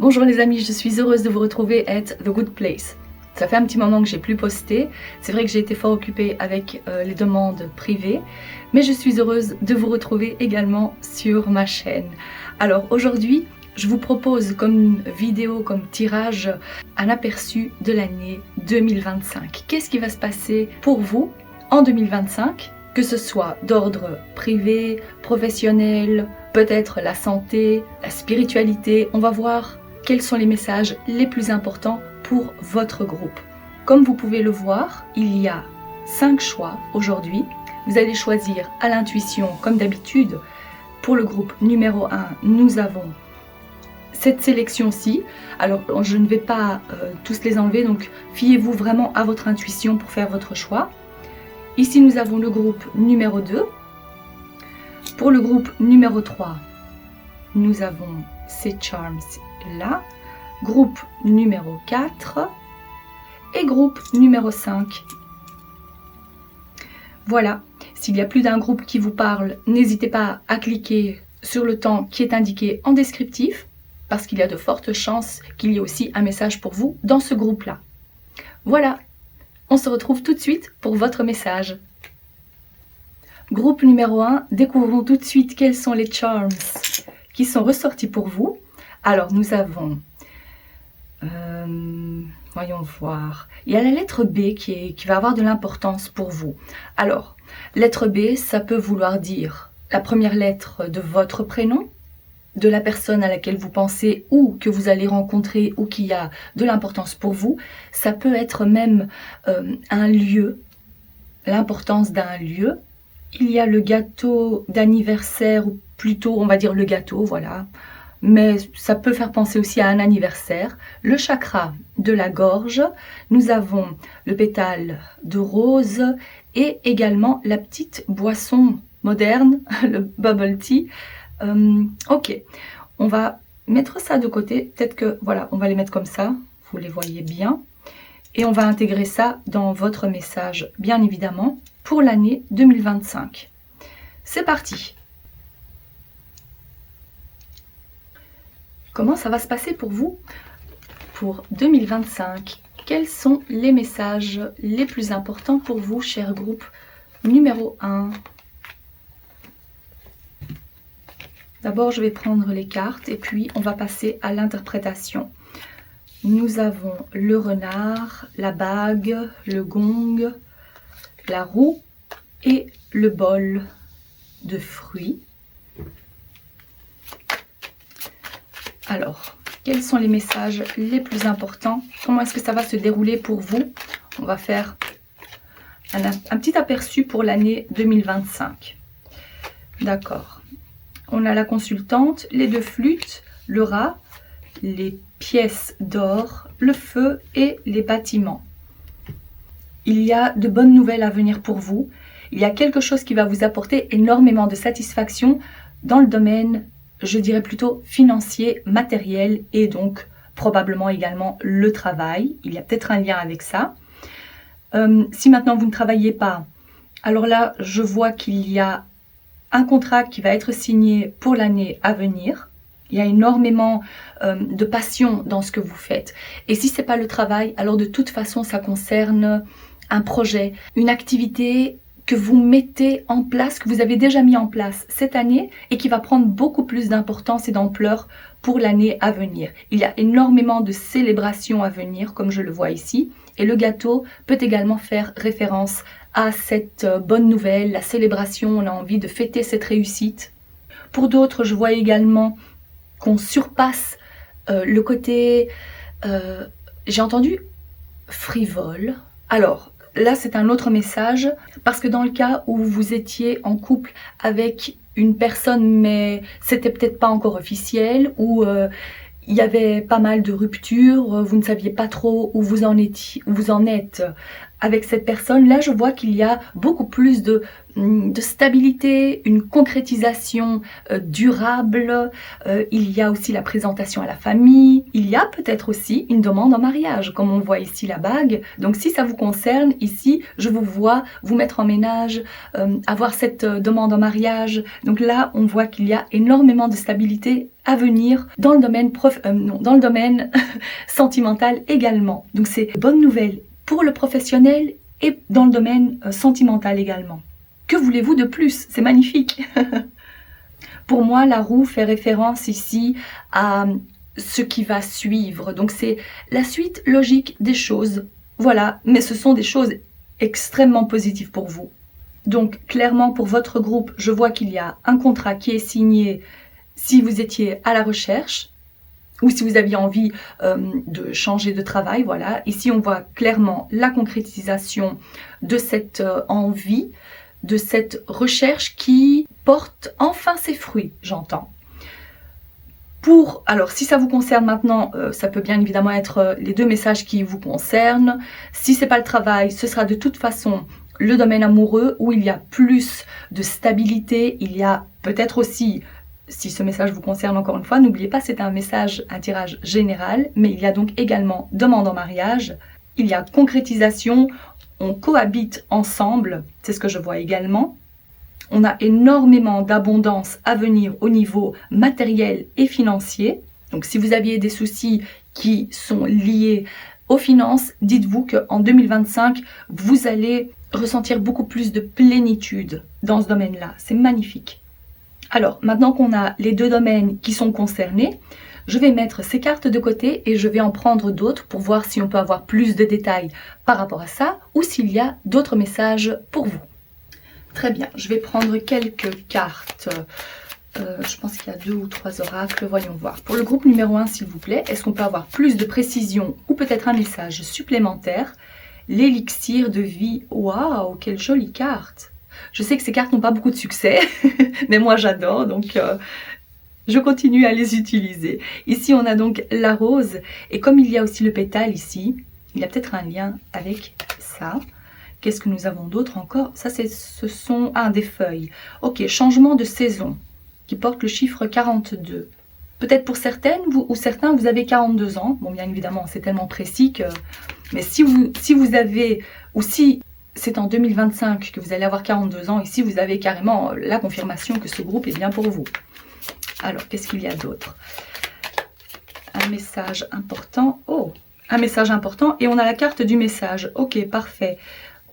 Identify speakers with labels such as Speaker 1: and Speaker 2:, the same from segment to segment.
Speaker 1: Bonjour les amis, je suis heureuse de vous retrouver at The Good Place. Ça fait un petit moment que j'ai plus posté, c'est vrai que j'ai été fort occupée avec les demandes privées, mais je suis heureuse de vous retrouver également sur ma chaîne. Alors aujourd'hui, je vous propose comme vidéo, comme tirage, un aperçu de l'année 2025. Qu'est-ce qui va se passer pour vous en 2025, que ce soit d'ordre privé, professionnel, peut-être la santé, la spiritualité. On va voir quels sont les messages les plus importants pour votre groupe. Comme vous pouvez le voir, il y a 5 choix aujourd'hui. Vous allez choisir à l'intuition comme d'habitude. Pour le groupe numéro 1, nous avons cette sélection-ci. Alors je ne vais pas tous les enlever, donc fiez-vous vraiment à votre intuition pour faire votre choix. Ici nous avons le groupe numéro 2. Pour le groupe numéro 3, nous avons ces charms là. Groupe numéro 4 et groupe numéro 5. Voilà, s'il y a plus d'un groupe qui vous parle, n'hésitez pas à cliquer sur le temps qui est indiqué en descriptif, parce qu'il y a de fortes chances qu'il y ait aussi un message pour vous dans ce groupe-là. Voilà, on se retrouve tout de suite pour votre message. Groupe numéro 1, découvrons tout de suite quels sont les charms qui sont ressortis pour vous. Alors nous avons, voyons voir, il y a la lettre B qui va avoir de l'importance pour vous. Alors, lettre B, ça peut vouloir dire la première lettre de votre prénom, de la personne à laquelle vous pensez ou que vous allez rencontrer ou qui a de l'importance pour vous. Ça peut être même un lieu, l'importance d'un lieu. Il y a le gâteau d'anniversaire, ou plutôt on va dire le gâteau, voilà. Mais ça peut faire penser aussi à un anniversaire. Le chakra de la gorge, nous avons le pétale de rose et également la petite boisson moderne, le bubble tea. Ok, on va mettre ça de côté, peut-être que, voilà, on va les mettre comme ça, vous les voyez bien. Et on va intégrer ça dans votre message, bien évidemment, pour l'année 2025. C'est parti! Comment ça va se passer pour vous pour 2025? Quels sont les messages les plus importants pour vous, cher groupe numéro 1? D'abord, je vais prendre les cartes et puis on va passer à l'interprétation. Nous avons le renard, la bague, le gong, la roue et le bol de fruits. Alors, quels sont les messages les plus importants? Comment est-ce que ça va se dérouler pour vous? On va faire un petit aperçu pour l'année 2025. D'accord. On a la consultante, les 2 flûtes, le rat, les pièces d'or, le feu et les bâtiments. Il y a de bonnes nouvelles à venir pour vous. Il y a quelque chose qui va vous apporter énormément de satisfaction dans le domaine, je dirais plutôt financier, matériel et donc probablement également le travail. Il y a peut-être un lien avec ça. Si maintenant vous ne travaillez pas, alors là je vois qu'il y a un contrat qui va être signé pour l'année à venir. Il y a énormément de passion dans ce que vous faites. Et si ce n'est pas le travail, alors de toute façon ça concerne un projet, une activité que vous mettez en place, que vous avez déjà mis en place cette année et qui va prendre beaucoup plus d'importance et d'ampleur pour l'année à venir. Il y a énormément de célébrations à venir, comme je le vois ici, et le gâteau peut également faire référence à cette bonne nouvelle, la célébration, on a envie de fêter cette réussite. Pour d'autres, je vois également qu'on surpasse le côté, j'ai entendu frivole. Alors, là, c'est un autre message, parce que dans le cas où vous étiez en couple avec une personne, mais c'était peut-être pas encore officiel, ou il y avait pas mal de ruptures, vous ne saviez pas trop où vous en êtes avec cette personne, là je vois qu'il y a beaucoup plus de stabilité, une concrétisation durable, il y a aussi la présentation à la famille, il y a peut-être aussi une demande en mariage, comme on voit ici la bague. Donc si ça vous concerne, ici je vous vois vous mettre en ménage, avoir cette demande en mariage. Donc là on voit qu'il y a énormément de stabilité à venir dans le domaine, dans le domaine sentimental également. Donc c'est une bonne nouvelle pour le professionnel et dans le domaine sentimental également. Que voulez-vous de plus? C'est magnifique. Pour moi, la roue fait référence ici à ce qui va suivre. Donc c'est la suite logique des choses. Voilà, mais ce sont des choses extrêmement positives pour vous. Donc clairement pour votre groupe, je vois qu'il y a un contrat qui est signé si vous étiez à la recherche ou si vous aviez envie de changer de travail. Voilà, ici on voit clairement la concrétisation de cette envie, de cette recherche qui porte enfin ses fruits, j'entends. Alors si ça vous concerne maintenant, ça peut bien évidemment être les deux messages qui vous concernent. Si c'est pas le travail, ce sera de toute façon le domaine amoureux où il y a plus de stabilité. Il y a peut-être aussi, si ce message vous concerne encore une fois, n'oubliez pas, c'est un message, un tirage général, mais il y a donc également demande en mariage, il y a concrétisation, on cohabite ensemble, c'est ce que je vois également. On a énormément d'abondance à venir au niveau matériel et financier. Donc si vous aviez des soucis qui sont liés aux finances, dites-vous qu'en 2025, vous allez ressentir beaucoup plus de plénitude dans ce domaine-là. C'est magnifique. Alors, maintenant qu'on a les deux domaines qui sont concernés, je vais mettre ces cartes de côté et je vais en prendre d'autres pour voir si on peut avoir plus de détails par rapport à ça ou s'il y a d'autres messages pour vous. Très bien, je vais prendre quelques cartes. Je pense qu'il y a 2 ou 3 oracles, voyons voir. Pour le groupe numéro 1, s'il vous plaît, est-ce qu'on peut avoir plus de précision ou peut-être un message supplémentaire? L'élixir de vie, waouh, quelle jolie carte! Je sais que ces cartes n'ont pas beaucoup de succès, mais moi j'adore, donc je continue à les utiliser. Ici, on a donc la rose, et comme il y a aussi le pétale ici, il y a peut-être un lien avec ça. Qu'est-ce que nous avons d'autre encore? Ça, ce sont des feuilles. Ok, changement de saison, qui porte le chiffre 42. Peut-être pour certaines ou certains, vous avez 42 ans. Bon, bien évidemment, c'est tellement précis que... Mais si vous avez, ou si c'est en 2025 que vous allez avoir 42 ans, ici, vous avez carrément la confirmation que ce groupe est bien pour vous. Alors, qu'est-ce qu'il y a d'autre? Un message important. Oh, un message important. Et on a la carte du message. Ok, parfait.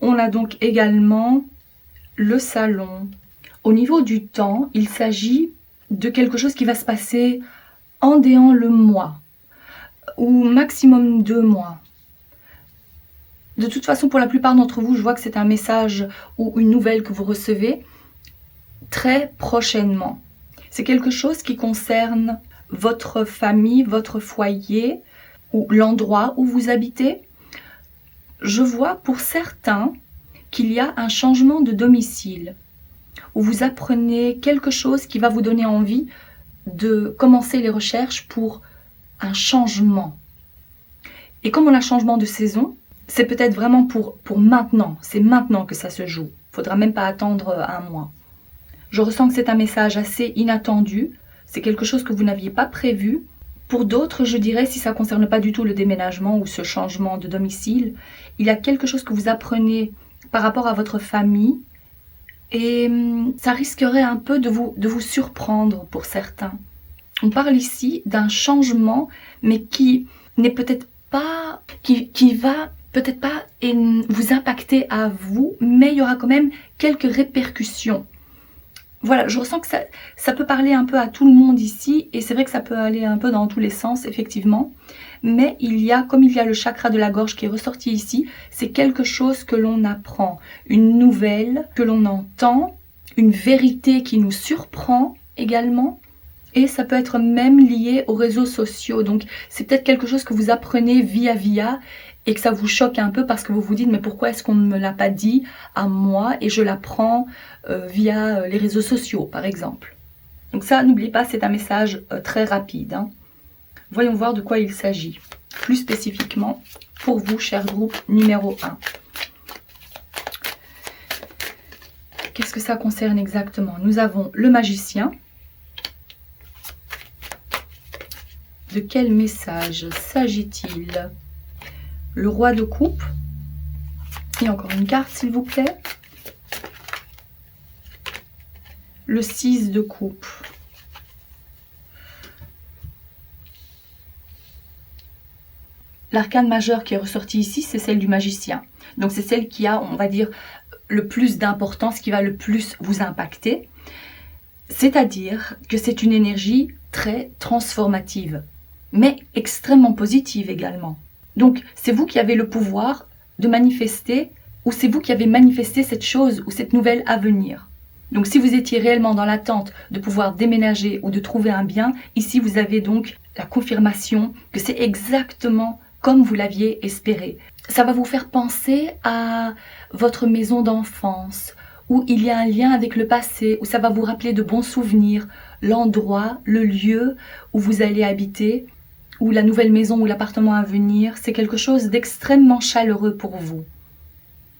Speaker 1: On a donc également le salon. Au niveau du temps, il s'agit de quelque chose qui va se passer en déant le mois, ou maximum 2 mois. De toute façon, pour la plupart d'entre vous, je vois que c'est un message ou une nouvelle que vous recevez très prochainement. C'est quelque chose qui concerne votre famille, votre foyer, ou l'endroit où vous habitez. Je vois pour certains qu'il y a un changement de domicile, où vous apprenez quelque chose qui va vous donner envie de commencer les recherches pour un changement. Et comme on a changement de saison, c'est peut-être vraiment pour maintenant. C'est maintenant que ça se joue. Il ne faudra même pas attendre 1 mois. Je ressens que c'est un message assez inattendu. C'est quelque chose que vous n'aviez pas prévu. Pour d'autres, je dirais, si ça ne concerne pas du tout le déménagement ou ce changement de domicile, il y a quelque chose que vous apprenez par rapport à votre famille. Et ça risquerait un peu de vous surprendre pour certains. On parle ici d'un changement, mais qui n'est peut-être pas, qui va peut-être pas vous impacter à vous, mais il y aura quand même quelques répercussions. Voilà, je ressens que ça peut parler un peu à tout le monde ici, et c'est vrai que ça peut aller un peu dans tous les sens, effectivement. Mais comme il y a le chakra de la gorge qui est ressorti ici, c'est quelque chose que l'on apprend, une nouvelle que l'on entend, une vérité qui nous surprend également. Et ça peut être même lié aux réseaux sociaux. Donc c'est peut-être quelque chose que vous apprenez via et que ça vous choque un peu parce que vous vous dites mais pourquoi est-ce qu'on ne me l'a pas dit à moi et je l'apprends via les réseaux sociaux par exemple. Donc ça, n'oubliez pas, c'est un message très rapide. Hein. Voyons voir de quoi il s'agit. Plus spécifiquement pour vous, cher groupe numéro 1. qu'est-ce que ça concerne exactement? Nous avons le magicien. De quel message s'agit-il? Le roi de coupe. Et encore une carte, s'il vous plaît. Le 6 de coupe. L'arcane majeur qui est ressorti ici, c'est celle du magicien. Donc c'est celle qui a, on va dire, le plus d'importance, qui va le plus vous impacter. C'est-à-dire que c'est une énergie très transformative, mais extrêmement positive également. Donc c'est vous qui avez le pouvoir de manifester, ou c'est vous qui avez manifesté cette chose ou cette nouvelle à venir. Donc si vous étiez réellement dans l'attente de pouvoir déménager ou de trouver un bien, ici vous avez donc la confirmation que c'est exactement comme vous l'aviez espéré. Ça va vous faire penser à votre maison d'enfance, où il y a un lien avec le passé, où ça va vous rappeler de bons souvenirs, l'endroit, le lieu où vous allez habiter, ou la nouvelle maison ou l'appartement à venir. C'est quelque chose d'extrêmement chaleureux pour vous.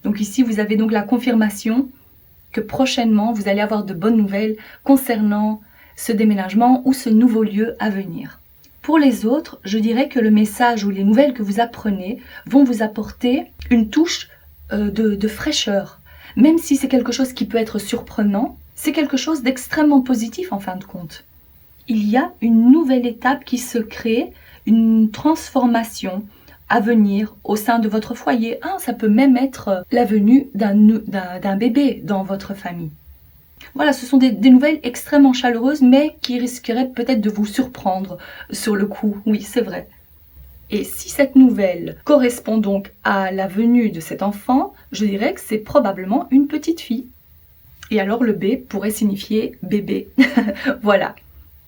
Speaker 1: Donc ici, vous avez donc la confirmation que prochainement, vous allez avoir de bonnes nouvelles concernant ce déménagement ou ce nouveau lieu à venir. Pour les autres, je dirais que le message ou les nouvelles que vous apprenez vont vous apporter une touche de fraîcheur. Même si c'est quelque chose qui peut être surprenant, c'est quelque chose d'extrêmement positif en fin de compte. Il y a une nouvelle étape qui se crée, une transformation à venir au sein de votre foyer. Ça peut même être la venue d'un bébé dans votre famille. Voilà, ce sont des nouvelles extrêmement chaleureuses, mais qui risqueraient peut-être de vous surprendre sur le coup. Oui, c'est vrai. Et si cette nouvelle correspond donc à la venue de cet enfant, je dirais que c'est probablement une petite fille. Et alors le B pourrait signifier bébé. Voilà.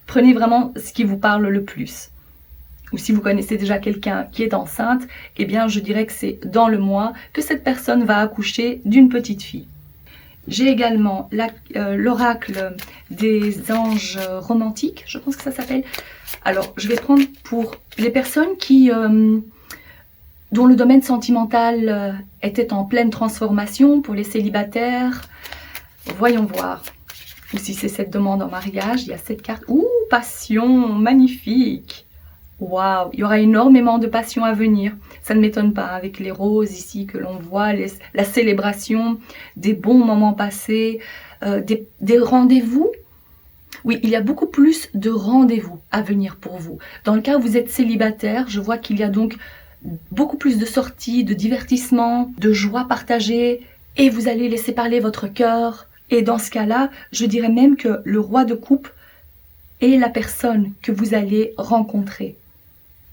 Speaker 1: Prenez vraiment ce qui vous parle le plus. Ou si vous connaissez déjà quelqu'un qui est enceinte, eh bien je dirais que c'est dans le mois que cette personne va accoucher d'une petite fille. J'ai également l'oracle des anges romantiques, je pense que ça s'appelle. Alors, je vais prendre pour les personnes dont le domaine sentimental était en pleine transformation, pour les célibataires. Voyons voir. Ou si c'est cette demande en mariage, il y a cette carte. Ouh, passion, magnifique. Waouh, il y aura énormément de passion à venir. Ça ne m'étonne pas avec les roses ici que l'on voit, la célébration des bons moments passés, des rendez-vous. Oui, il y a beaucoup plus de rendez-vous à venir pour vous. Dans le cas où vous êtes célibataire, je vois qu'il y a donc beaucoup plus de sorties, de divertissements, de joie partagée, et vous allez laisser parler votre cœur. Et dans ce cas-là, je dirais même que le roi de coupe est la personne que vous allez rencontrer.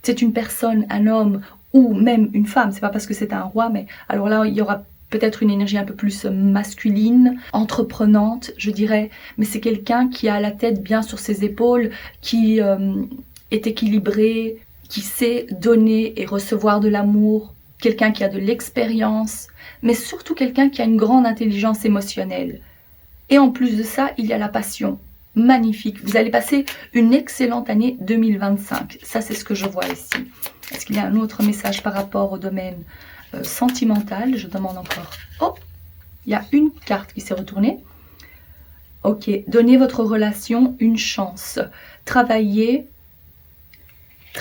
Speaker 1: C'est une personne, un homme ou même une femme. C'est pas parce que c'est un roi, mais alors là, il y aura peut-être une énergie un peu plus masculine, entreprenante, je dirais. Mais c'est quelqu'un qui a la tête bien sur ses épaules, qui est équilibré, qui sait donner et recevoir de l'amour. Quelqu'un qui a de l'expérience, mais surtout quelqu'un qui a une grande intelligence émotionnelle. Et en plus de ça, il y a la passion. Magnifique. Vous allez passer une excellente année 2025. Ça, c'est ce que je vois ici. Est-ce qu'il y a un autre message par rapport au domaine sentimental? Je demande encore. Oh, il y a une carte qui s'est retournée. Ok. Donnez votre relation une chance. Travaillez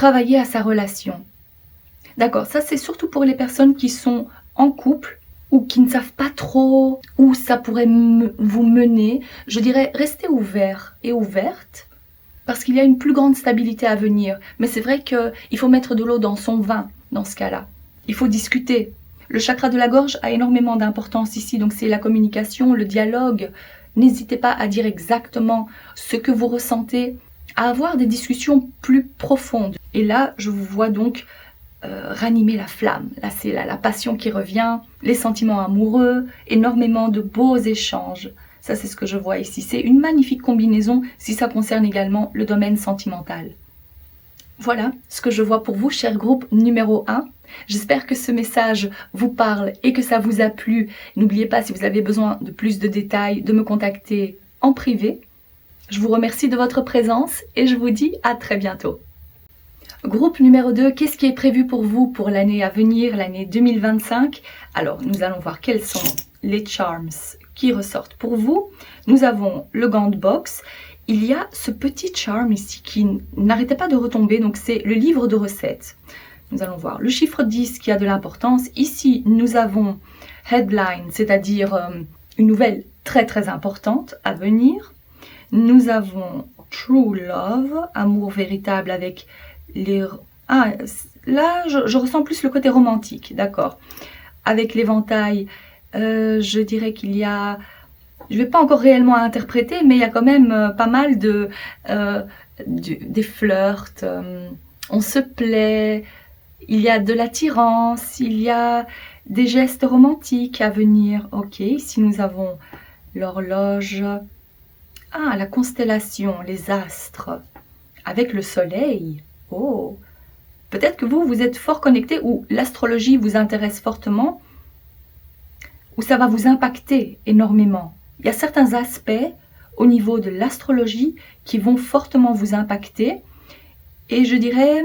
Speaker 1: à sa relation. D'accord. Ça, c'est surtout pour les personnes qui sont en couple ou qui ne savent pas trop où ça pourrait vous mener. Je dirais, restez ouvert et ouverte, parce qu'il y a une plus grande stabilité à venir. Mais c'est vrai qu'il faut mettre de l'eau dans son vin, dans ce cas-là. Il faut discuter. Le chakra de la gorge a énormément d'importance ici, donc c'est la communication, le dialogue. N'hésitez pas à dire exactement ce que vous ressentez, à avoir des discussions plus profondes. Et là, je vous vois donc ranimer la flamme. Là, c'est la passion qui revient, les sentiments amoureux, énormément de beaux échanges. Ça, c'est ce que je vois ici. C'est une magnifique combinaison si ça concerne également le domaine sentimental. Voilà ce que je vois pour vous, cher groupe numéro 1. J'espère que ce message vous parle et que ça vous a plu. N'oubliez pas, si vous avez besoin de plus de détails, de me contacter en privé. Je vous remercie de votre présence et je vous dis à très bientôt. Groupe numéro 2, qu'est-ce qui est prévu pour vous pour l'année à venir, l'année 2025? Alors, nous allons voir quels sont les charms qui ressortent. Pour vous, nous avons le gant de boxe. Il y a ce petit charme ici qui n'arrêtait pas de retomber, donc c'est le livre de recettes. Nous allons voir le chiffre 10 qui a de l'importance. Ici, nous avons headline, c'est-à-dire une nouvelle très importante à venir. Nous avons true love, amour véritable avec les... Ah, là, je ressens plus le côté romantique, d'accord. Avec l'éventail, je dirais qu'il y a... Je ne vais pas encore réellement interpréter, mais il y a quand même pas mal des flirts. On se plaît, il y a de l'attirance, il y a des gestes romantiques à venir. Ok, ici nous avons l'horloge. Ah, la constellation, les astres, avec le soleil. Oh, peut-être que vous êtes fort connecté, ou l'astrologie vous intéresse fortement, ou ça va vous impacter énormément. Il y a certains aspects au niveau de l'astrologie qui vont fortement vous impacter, et je dirais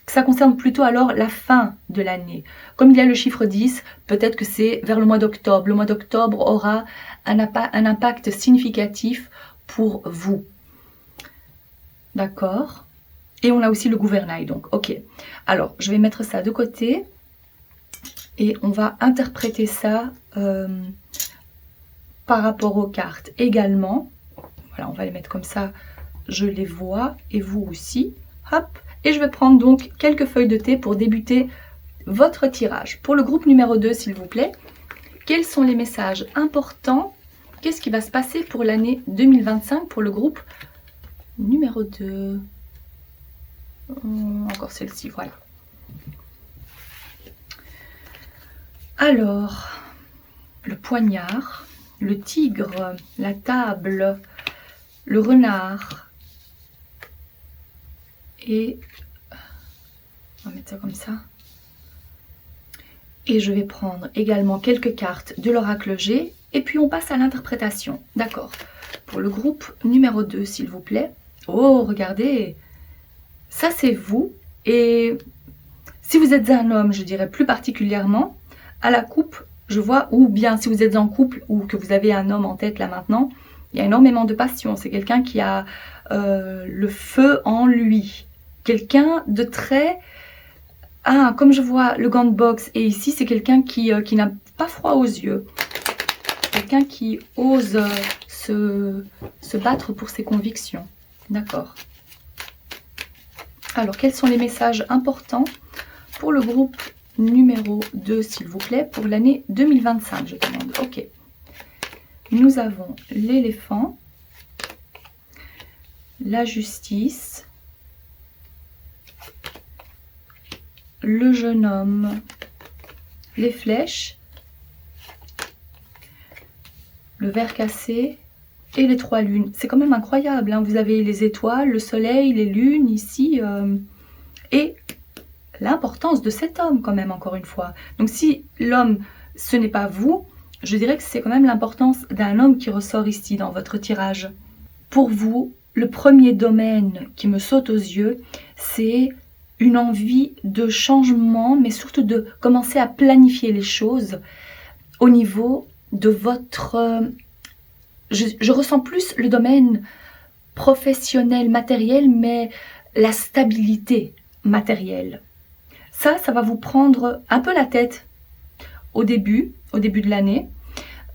Speaker 1: que ça concerne plutôt alors la fin de l'année. Comme il y a le chiffre 10, peut-être que c'est vers le mois d'octobre. Le mois d'octobre aura un impact significatif pour vous. D'accord? Et on a aussi le gouvernail, donc ok. Alors, je vais mettre ça de côté et on va interpréter ça par rapport aux cartes également. Voilà, on va les mettre comme ça, je les vois, et vous aussi. Hop, et je vais prendre donc quelques feuilles de thé pour débuter votre tirage. Pour le groupe numéro 2, s'il vous plaît, quels sont les messages importants? Qu'est-ce qui va se passer pour l'année 2025 pour le groupe numéro 2? Encore celle-ci, voilà. Alors, le poignard, le tigre, la table, le renard. Et on va mettre ça comme ça. Et je vais prendre également quelques cartes de l'oracle G. Et puis on passe à l'interprétation. D'accord. Pour le groupe numéro 2, s'il vous plaît. Oh, regardez. Ça, c'est vous. Et si vous êtes un homme, je dirais plus particulièrement, à la coupe, je vois, ou bien si vous êtes en couple ou que vous avez un homme en tête là maintenant, il y a énormément de passion. C'est quelqu'un qui a le feu en lui. Quelqu'un de très... Ah, comme je vois le gant de boxe, et ici, c'est quelqu'un qui n'a pas froid aux yeux. Quelqu'un qui ose se battre pour ses convictions. D'accord. Alors, quels sont les messages importants pour le groupe numéro 2, s'il vous plaît, pour l'année 2025, je demande. Ok. Nous avons l'éléphant, la justice, le jeune homme, les flèches, le verre cassé et les 3 lunes. C'est quand même incroyable, hein. Vous avez les étoiles, le soleil, les lunes ici, et l'importance de cet homme quand même, encore une fois. Donc si l'homme, ce n'est pas vous, je dirais que c'est quand même l'importance d'un homme qui ressort ici dans votre tirage. Pour vous, le premier domaine qui me saute aux yeux, c'est une envie de changement, mais surtout de commencer à planifier les choses au niveau de votre... Je ressens plus le domaine professionnel, matériel, mais la stabilité matérielle. Ça va vous prendre un peu la tête au début de l'année.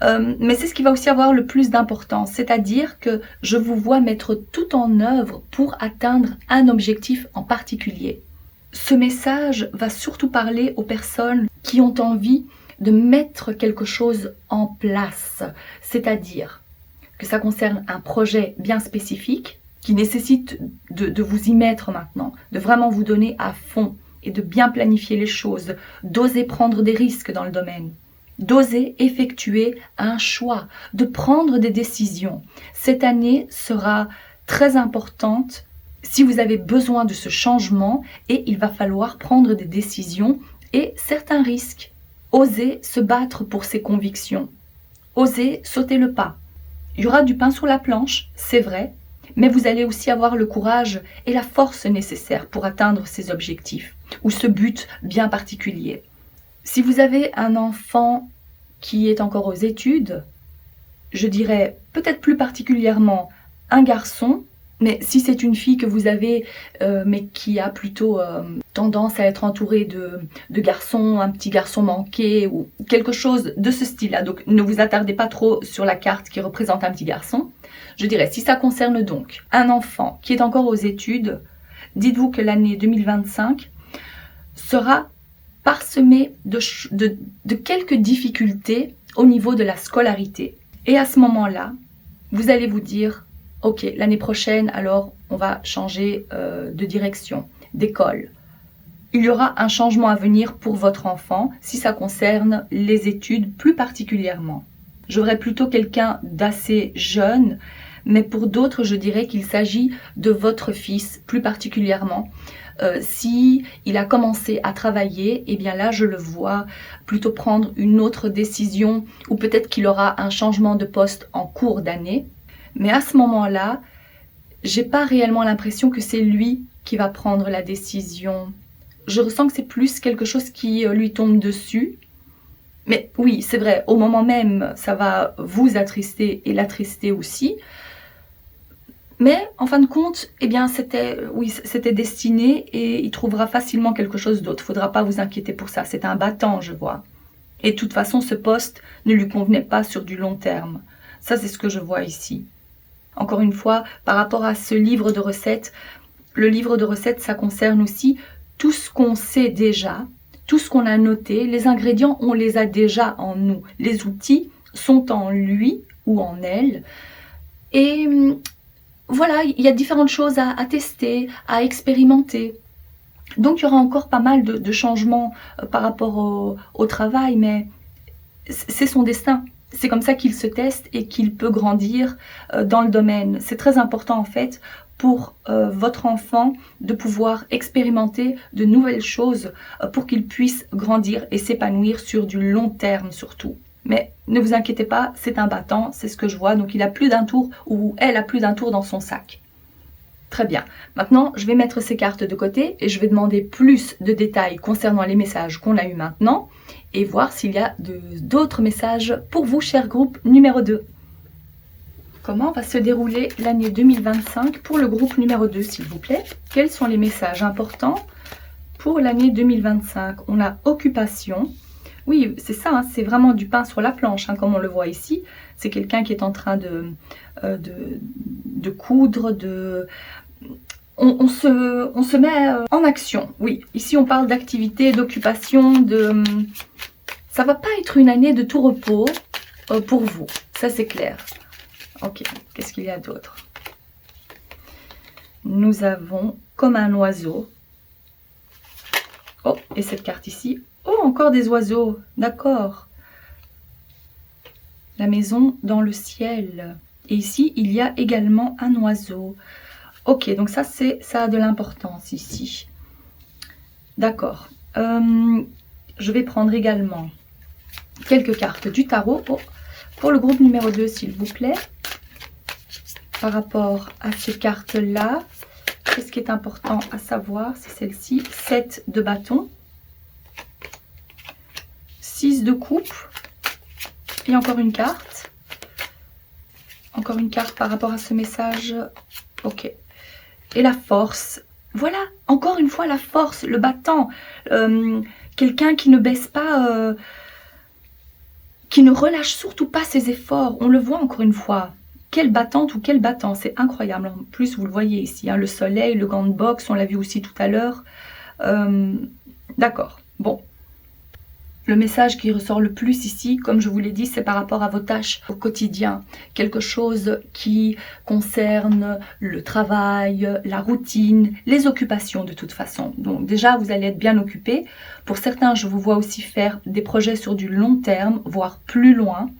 Speaker 1: Mais c'est ce qui va aussi avoir le plus d'importance. C'est-à-dire que je vous vois mettre tout en œuvre pour atteindre un objectif en particulier. Ce message va surtout parler aux personnes qui ont envie de mettre quelque chose en place. C'est-à-dire que ça concerne un projet bien spécifique qui nécessite de vous y mettre maintenant, de vraiment vous donner à fond et de bien planifier les choses, d'oser prendre des risques dans le domaine, d'oser effectuer un choix, de prendre des décisions. Cette année sera très importante si vous avez besoin de ce changement et il va falloir prendre des décisions et certains risques. Oser se battre pour ses convictions, oser sauter le pas. Il y aura du pain sur la planche, c'est vrai, mais vous allez aussi avoir le courage et la force nécessaires pour atteindre ces objectifs ou ce but bien particulier. Si vous avez un enfant qui est encore aux études, je dirais peut-être plus particulièrement un garçon, mais si c'est une fille que vous avez, mais qui a plutôt tendance à être entourée de garçons, un petit garçon manqué ou quelque chose de ce style-là, donc ne vous attardez pas trop sur la carte qui représente un petit garçon. Je dirais, si ça concerne donc un enfant qui est encore aux études, dites-vous que l'année 2025 sera parsemée de quelques difficultés au niveau de la scolarité. Et à ce moment-là, vous allez vous dire, ok, l'année prochaine, alors on va changer de direction, d'école. Il y aura un changement à venir pour votre enfant si ça concerne les études plus particulièrement. J'aurais plutôt quelqu'un d'assez jeune, mais pour d'autres, je dirais qu'il s'agit de votre fils plus particulièrement. Si il a commencé à travailler, eh bien là, je le vois plutôt prendre une autre décision ou peut-être qu'il aura un changement de poste en cours d'année. Mais à ce moment-là, j'ai pas réellement l'impression que c'est lui qui va prendre la décision. Je ressens que c'est plus quelque chose qui lui tombe dessus. Mais oui, c'est vrai, au moment même, ça va vous attrister et l'attrister aussi. Mais en fin de compte, eh bien, c'était destiné et il trouvera facilement quelque chose d'autre. Il ne faudra pas vous inquiéter pour ça. C'est un battant, je vois. Et de toute façon, ce poste ne lui convenait pas sur du long terme. Ça, c'est ce que je vois ici. Encore une fois, par rapport à ce livre de recettes, le livre de recettes, ça concerne aussi tout ce qu'on sait déjà, tout ce qu'on a noté. Les ingrédients, on les a déjà en nous. Les outils sont en lui ou en elle. Et voilà, il y a différentes choses à tester, à expérimenter. Donc, il y aura encore pas mal de changements par rapport au travail, mais c'est son destin. C'est comme ça qu'il se teste et qu'il peut grandir dans le domaine. C'est très important, en fait, pour votre enfant de pouvoir expérimenter de nouvelles choses pour qu'il puisse grandir et s'épanouir sur du long terme, surtout. Mais ne vous inquiétez pas, c'est un battant, c'est ce que je vois. Donc, il a plus d'un tour ou elle a plus d'un tour dans son sac. Très bien. Maintenant, je vais mettre ces cartes de côté et je vais demander plus de détails concernant les messages qu'on a eu maintenant et voir s'il y a d'autres messages pour vous, cher groupe numéro 2. Comment va se dérouler l'année 2025 pour le groupe numéro 2, s'il vous plaît? Quels sont les messages importants pour l'année 2025? On a occupation. Oui, c'est ça, hein, c'est vraiment du pain sur la planche, hein, comme on le voit ici. C'est quelqu'un qui est en train de coudre, on se met en action. Oui, ici on parle d'activité, d'occupation, ça va pas être une année de tout repos pour vous, ça c'est clair. Ok, qu'est-ce qu'il y a d'autre? Nous avons comme un oiseau. Oh, et cette carte ici. Oh, encore des oiseaux, d'accord. La maison dans le ciel. Et ici, il y a également un oiseau. Ok, donc ça a de l'importance ici. D'accord. Je vais prendre également quelques cartes du tarot pour le groupe numéro 2, s'il vous plaît. Par rapport à ces cartes-là, qu'est-ce qui est important à savoir? C'est celle-ci, 7 de bâton. 6 de coupe et encore une carte. Encore une carte par rapport à ce message. Ok. Et la force. Voilà, encore une fois la force, le battant. Quelqu'un qui ne baisse pas, qui ne relâche surtout pas ses efforts. On le voit encore une fois. Quelle battante ou quel battant, c'est incroyable. En plus, vous le voyez ici, hein, le soleil, le gant de boxe, on l'a vu aussi tout à l'heure. D'accord, bon. Le message qui ressort le plus ici, comme je vous l'ai dit, c'est par rapport à vos tâches au quotidien. Quelque chose qui concerne le travail, la routine, les occupations de toute façon. Donc déjà, vous allez être bien occupé. Pour certains, je vous vois aussi faire des projets sur du long terme, voire plus loin.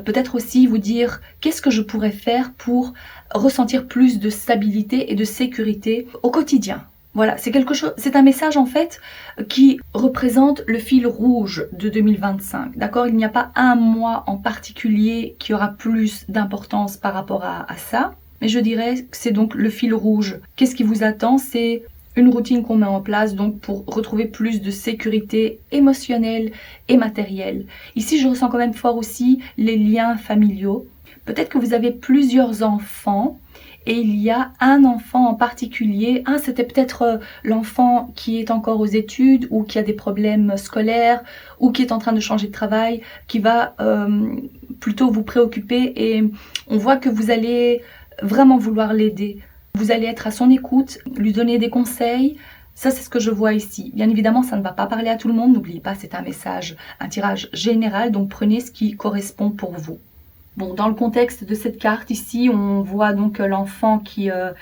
Speaker 1: Peut-être aussi vous dire qu'est-ce que je pourrais faire pour ressentir plus de stabilité et de sécurité au quotidien. Voilà, c'est quelque chose, c'est un message en fait qui représente le fil rouge de 2025. D'accord, il n'y a pas un mois en particulier qui aura plus d'importance par rapport à ça, mais je dirais que c'est donc le fil rouge. Qu'est-ce qui vous attend? C'est une routine qu'on met en place donc pour retrouver plus de sécurité émotionnelle et matérielle. Ici, je ressens quand même fort aussi les liens familiaux. Peut-être que vous avez plusieurs enfants et il y a un enfant en particulier. C'était peut-être l'enfant qui est encore aux études ou qui a des problèmes scolaires ou qui est en train de changer de travail, qui va plutôt vous préoccuper, et on voit que vous allez vraiment vouloir l'aider. Vous allez être à son écoute, lui donner des conseils. Ça, c'est ce que je vois ici. Bien évidemment, ça ne va pas parler à tout le monde. N'oubliez pas, c'est un message, un tirage général. Donc, prenez ce qui correspond pour vous. Bon, dans le contexte de cette carte ici, on voit donc l'enfant qui a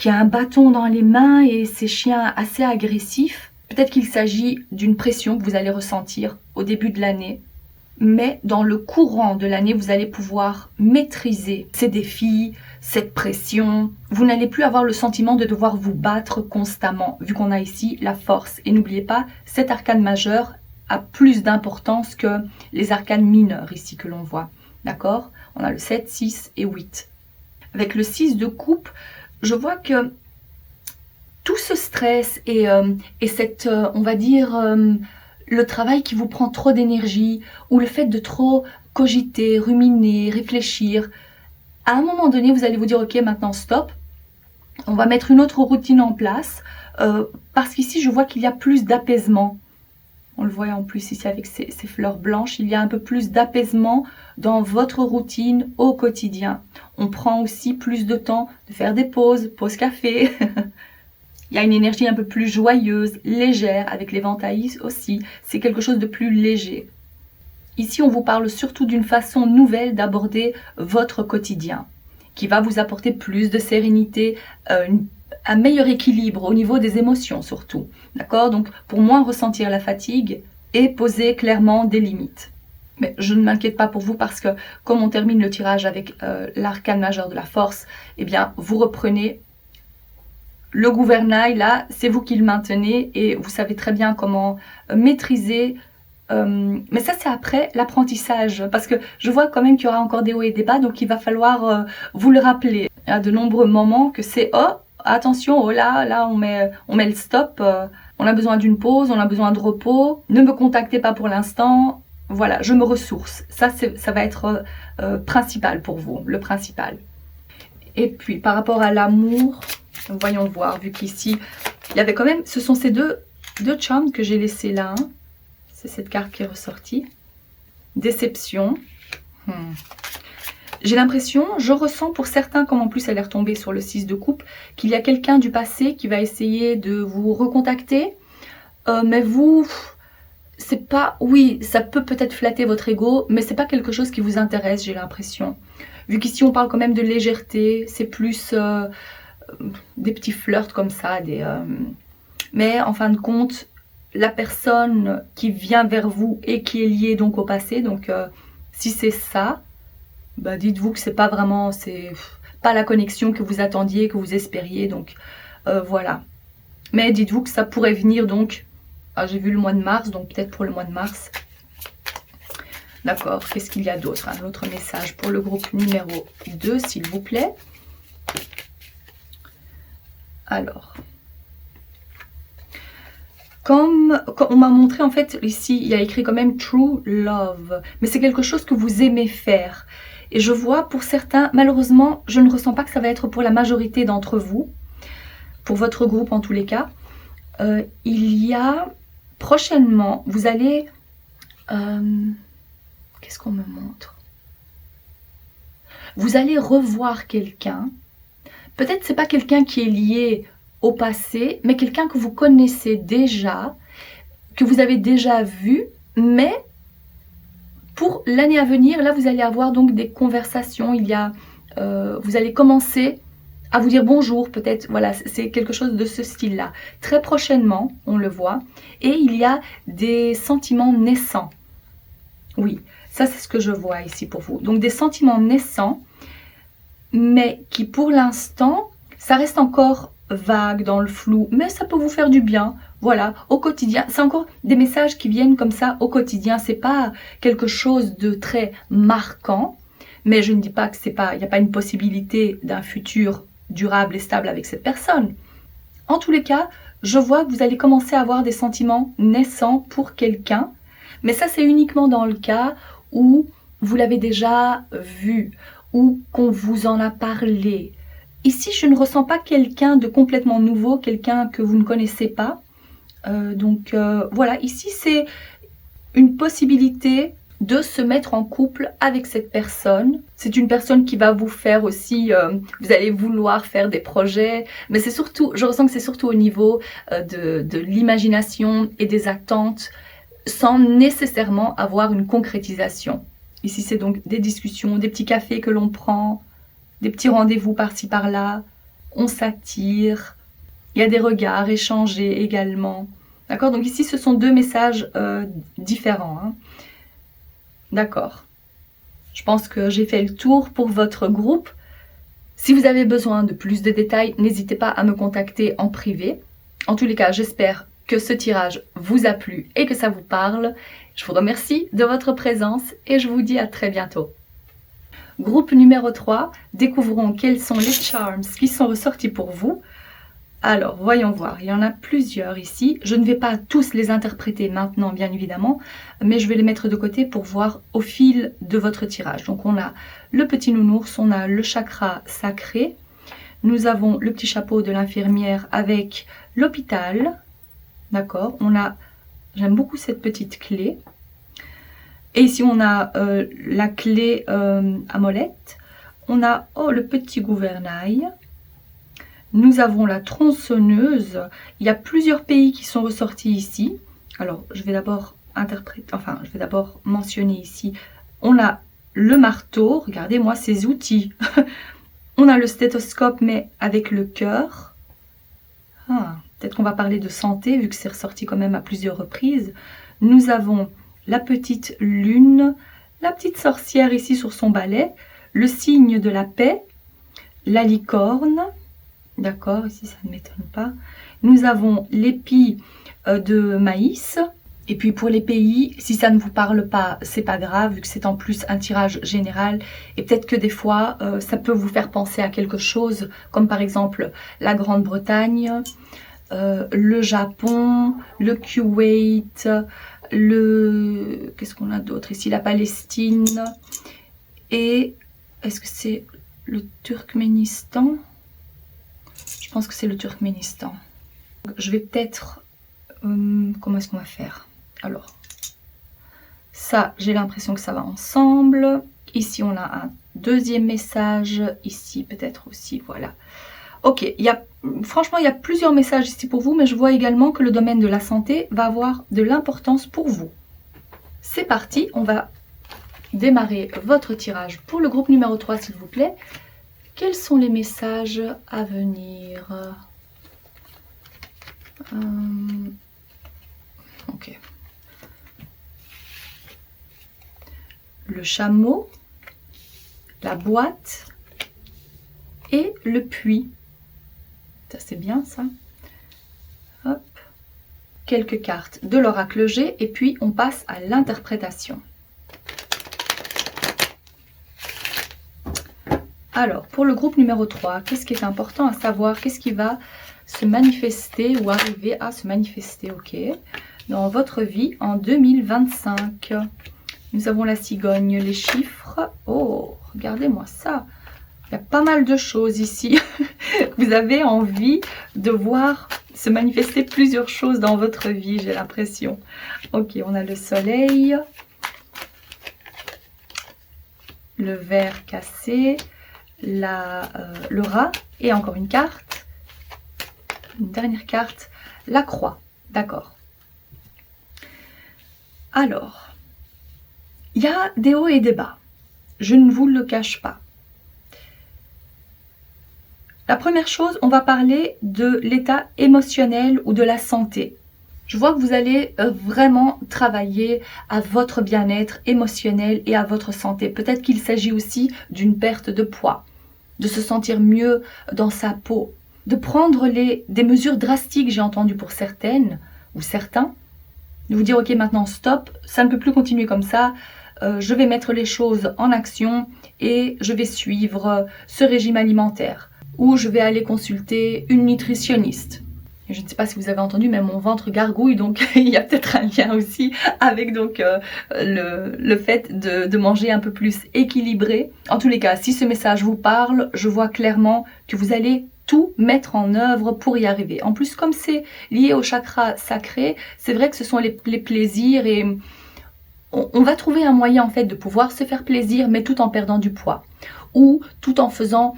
Speaker 1: un bâton dans les mains et ses chiens assez agressifs. Peut-être qu'il s'agit d'une pression que vous allez ressentir au début de l'année. Mais dans le courant de l'année, vous allez pouvoir maîtriser ces défis, cette pression. Vous n'allez plus avoir le sentiment de devoir vous battre constamment, vu qu'on a ici la force. Et n'oubliez pas, cet arcane majeur a plus d'importance que les arcanes mineurs ici que l'on voit. D'accord? On a le 7, 6 et 8. Avec le 6 de coupe, je vois que tout ce stress et cette, on va dire, le travail qui vous prend trop d'énergie ou le fait de trop cogiter, ruminer, réfléchir, à un moment donné, vous allez vous dire, ok, maintenant stop, on va mettre une autre routine en place, parce qu'ici, je vois qu'il y a plus d'apaisement. On le voit en plus ici avec ces fleurs blanches, il y a un peu plus d'apaisement dans votre routine au quotidien. On prend aussi plus de temps de faire des pauses café. Il y a une énergie un peu plus joyeuse, légère, avec l'éventail aussi. C'est quelque chose de plus léger. Ici, on vous parle surtout d'une façon nouvelle d'aborder votre quotidien, qui va vous apporter plus de sérénité, un meilleur équilibre au niveau des émotions surtout. D'accord? Donc, pour moins ressentir la fatigue et poser clairement des limites. Mais je ne m'inquiète pas pour vous parce que, comme on termine le tirage avec l'arcane majeur de la force, eh bien, vous reprenez le gouvernail, là, c'est vous qui le maintenez et vous savez très bien comment maîtriser. Mais ça, c'est après l'apprentissage, parce que je vois quand même qu'il y aura encore des hauts et des bas, donc il va falloir vous le rappeler à de nombreux moments que c'est « Oh, attention, oh là, on met le stop, on a besoin d'une pause, on a besoin de repos, ne me contactez pas pour l'instant, voilà, je me ressource. » Ça va être principal pour vous, le principal. Et puis, par rapport à l'amour, voyons voir, vu qu'ici, il y avait quand même, ce sont ces deux charms que j'ai laissés là, hein. C'est cette carte qui est ressortie. Déception. J'ai l'impression, je ressens pour certains, comme en plus elle est retombée sur le 6 de coupe, qu'il y a quelqu'un du passé qui va essayer de vous recontacter. Mais vous, c'est pas... Oui, ça peut peut-être flatter votre ego, mais c'est pas quelque chose qui vous intéresse, j'ai l'impression. Vu qu'ici on parle quand même de légèreté, c'est plus des petits flirts comme ça. Mais en fin de compte, la personne qui vient vers vous et qui est liée donc au passé, donc si c'est ça, bah dites-vous que c'est pas vraiment, c'est pas la connexion que vous attendiez, que vous espériez, donc voilà. Mais dites-vous que ça pourrait venir donc, j'ai vu le mois de mars, donc peut-être pour le mois de mars. D'accord, qu'est-ce qu'il y a d'autre? Un autre message pour le groupe numéro 2, s'il vous plaît. Alors... Comme on m'a montré, en fait, ici, il y a écrit quand même True Love. Mais c'est quelque chose que vous aimez faire. Et je vois pour certains, malheureusement, je ne ressens pas que ça va être pour la majorité d'entre vous. Pour votre groupe, en tous les cas. Il y a, prochainement, vous allez... Qu'est-ce qu'on me montre? Vous allez revoir quelqu'un. Peut-être c'est pas quelqu'un qui est lié au passé, mais quelqu'un que vous connaissez déjà, que vous avez déjà vu, mais pour l'année à venir, là vous allez avoir donc des conversations, vous allez commencer à vous dire bonjour, peut-être, voilà, c'est quelque chose de ce style-là. Très prochainement, on le voit, et il y a des sentiments naissants. Oui, ça c'est ce que je vois ici pour vous. Donc des sentiments naissants, mais qui pour l'instant, ça reste encore vague, dans le flou, mais ça peut vous faire du bien, voilà, au quotidien. C'est encore des messages qui viennent comme ça au quotidien, c'est pas quelque chose de très marquant, mais je ne dis pas que c'est pas, il n'y a pas une possibilité d'un futur durable et stable avec cette personne. En tous les cas, je vois que vous allez commencer à avoir des sentiments naissants pour quelqu'un, mais ça c'est uniquement dans le cas où vous l'avez déjà vu ou qu'on vous en a parlé. Ici, je ne ressens pas quelqu'un de complètement nouveau, quelqu'un que vous ne connaissez pas. Voilà, ici c'est une possibilité de se mettre en couple avec cette personne. C'est une personne qui va vous faire aussi, vous allez vouloir faire des projets, mais c'est surtout, je ressens que c'est surtout au niveau de l'imagination et des attentes, sans nécessairement avoir une concrétisation. Ici, c'est donc des discussions, des petits cafés que l'on prend, des petits rendez-vous par-ci par-là, on s'attire, il y a des regards échangés également. D'accord? Donc ici, ce sont deux messages différents. Hein. D'accord. Je pense que j'ai fait le tour pour votre groupe. Si vous avez besoin de plus de détails, n'hésitez pas à me contacter en privé. En tous les cas, j'espère que ce tirage vous a plu et que ça vous parle. Je vous remercie de votre présence et je vous dis à très bientôt. Groupe numéro 3, découvrons quels sont les charms qui sont ressortis pour vous. Alors, voyons voir, il y en a plusieurs ici. Je ne vais pas tous les interpréter maintenant, bien évidemment, mais je vais les mettre de côté pour voir au fil de votre tirage. Donc, on a le petit nounours, on a le chakra sacré, nous avons le petit chapeau de l'infirmière avec l'hôpital, d'accord, on a, j'aime beaucoup cette petite clé. Et ici, on a la clé à molette, on a le petit gouvernail. Nous avons la tronçonneuse. Il y a plusieurs pays qui sont ressortis ici. Alors, je vais d'abord mentionner ici. On a le marteau. Regardez-moi ces outils. On a le stéthoscope, mais avec le cœur. Peut-être qu'on va parler de santé, vu que c'est ressorti quand même à plusieurs reprises. Nous avons la petite lune, la petite sorcière ici sur son balai, le signe de la paix, la licorne. D'accord, ici ça ne m'étonne pas. Nous avons l'épi de maïs. Et puis pour les pays, si ça ne vous parle pas, c'est pas grave, vu que c'est en plus un tirage général. Et peut-être que des fois, ça peut vous faire penser à quelque chose, comme par exemple la Grande-Bretagne, le Japon, le Koweït, qu'est-ce qu'on a d'autre ici? La Palestine. Et est-ce que c'est le Turkménistan? Je pense que c'est le Turkménistan. Je vais peut-être... comment est-ce qu'on va faire? Alors, ça, j'ai l'impression que ça va ensemble. Ici, on a un deuxième message. Ici, peut-être aussi, voilà. Ok, franchement, il y a plusieurs messages ici pour vous, mais je vois également que le domaine de la santé va avoir de l'importance pour vous. C'est parti, on va démarrer votre tirage pour le groupe numéro 3, s'il vous plaît. Quels sont les messages à venir? Ok. Le chameau, la boîte et le puits. Ça, c'est bien, ça. Hop. Quelques cartes de l'oracle G et puis on passe à l'interprétation. Alors, pour le groupe numéro 3, qu'est-ce qui est important à savoir? Qu'est-ce qui va se manifester ou arriver à se manifester, ok, dans votre vie en 2025? Nous avons la cigogne, les chiffres. Oh, regardez-moi ça. Il y a pas mal de choses ici. Vous avez envie de voir se manifester plusieurs choses dans votre vie, j'ai l'impression. Ok, on a le soleil, le verre cassé, le rat et encore une carte, une dernière carte, la croix. D'accord. Alors, il y a des hauts et des bas. Je ne vous le cache pas. La première chose, on va parler de l'état émotionnel ou de la santé. Je vois que vous allez vraiment travailler à votre bien-être émotionnel et à votre santé. Peut-être qu'il s'agit aussi d'une perte de poids, de se sentir mieux dans sa peau, de prendre des mesures drastiques, j'ai entendu pour certaines ou certains, de vous dire ok maintenant stop, ça ne peut plus continuer comme ça, je vais mettre les choses en action et je vais suivre ce régime alimentaire ou je vais aller consulter une nutritionniste. Je ne sais pas si vous avez entendu, mais mon ventre gargouille, donc il y a peut-être un lien aussi avec donc le fait de manger un peu plus équilibré. En tous les cas, si ce message vous parle, je vois clairement que vous allez tout mettre en œuvre pour y arriver. En plus, comme c'est lié au chakra sacré, c'est vrai que ce sont les plaisirs et on va trouver un moyen en fait de pouvoir se faire plaisir, mais tout en perdant du poids ou tout en faisant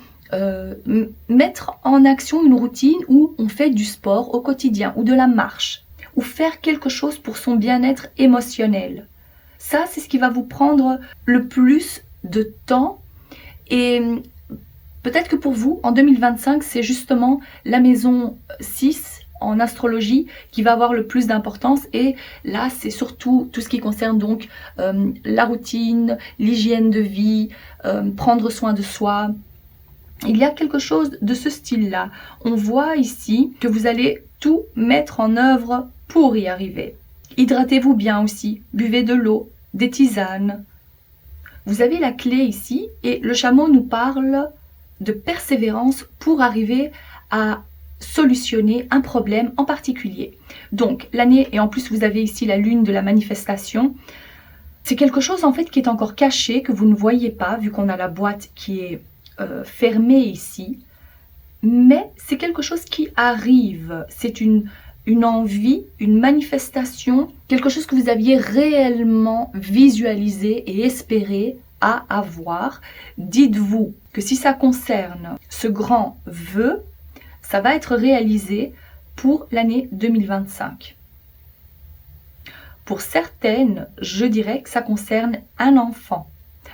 Speaker 1: mettre en action une routine où on fait du sport au quotidien ou de la marche ou faire quelque chose pour son bien-être émotionnel. Ça, c'est ce qui va vous prendre le plus de temps et peut-être que pour vous, en 2025, c'est justement la maison 6 en astrologie qui va avoir le plus d'importance et là, c'est surtout tout ce qui concerne donc la routine, l'hygiène de vie, prendre soin de soi. Il y a quelque chose de ce style-là. On voit ici que vous allez tout mettre en œuvre pour y arriver. Hydratez-vous bien aussi, buvez de l'eau, des tisanes. Vous avez la clé ici et le chameau nous parle de persévérance pour arriver à solutionner un problème en particulier. Donc l'année, et en plus vous avez ici la lune de la manifestation, c'est quelque chose en fait qui est encore caché, que vous ne voyez pas vu qu'on a la boîte qui est fermé ici, mais c'est quelque chose qui arrive, c'est une envie, une manifestation, quelque chose que vous aviez réellement visualisé et espéré à avoir. Dites-vous que si ça concerne ce grand vœu, ça va être réalisé pour l'année 2025. Pour certaines, je dirais que ça concerne un enfant.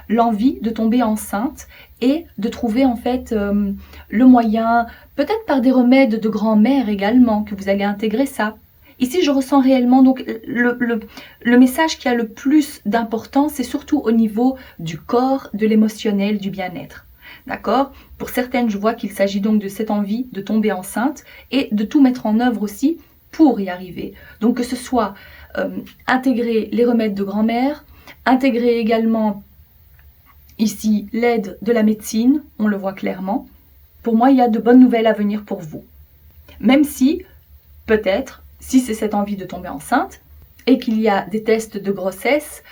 Speaker 1: L'envie de tomber enceinte et de trouver en fait le moyen, peut-être par des remèdes de grand-mère également, que vous allez intégrer ça. Ici, je ressens réellement donc le message qui a le plus d'importance, c'est surtout au niveau du corps, de l'émotionnel, du bien-être. D'accord? Pour certaines, je vois qu'il s'agit donc de cette envie de tomber enceinte et de tout mettre en œuvre aussi pour y arriver. Donc que ce soit intégrer les remèdes de grand-mère, intégrer également ici, l'aide de la médecine, on le voit clairement. Pour moi, il y a de bonnes nouvelles à venir pour vous. Même si, peut-être, si c'est cette envie de tomber enceinte, et qu'il y a des tests de grossesse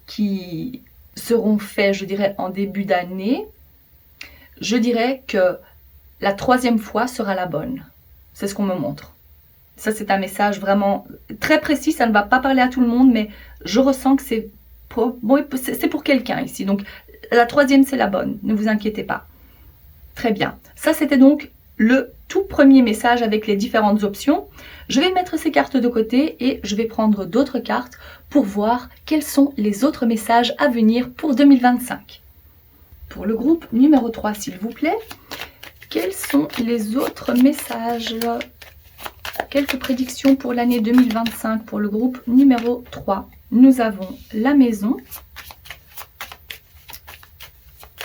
Speaker 1: qui seront faits, je dirais, en début d'année, je dirais que la 3e fois sera la bonne. C'est ce qu'on me montre. Ça, c'est un message vraiment très précis, ça ne va pas parler à tout le monde, mais je ressens que c'est pour quelqu'un ici. Donc, la 3e, c'est la bonne. Ne vous inquiétez pas. Très bien. Ça, c'était donc le tout premier message avec les différentes options. Je vais mettre ces cartes de côté et je vais prendre d'autres cartes pour voir quels sont les autres messages à venir pour 2025. Pour le groupe numéro 3, s'il vous plaît, quels sont les autres messages? Quelques prédictions pour l'année 2025 pour le groupe numéro 3. Nous avons la maison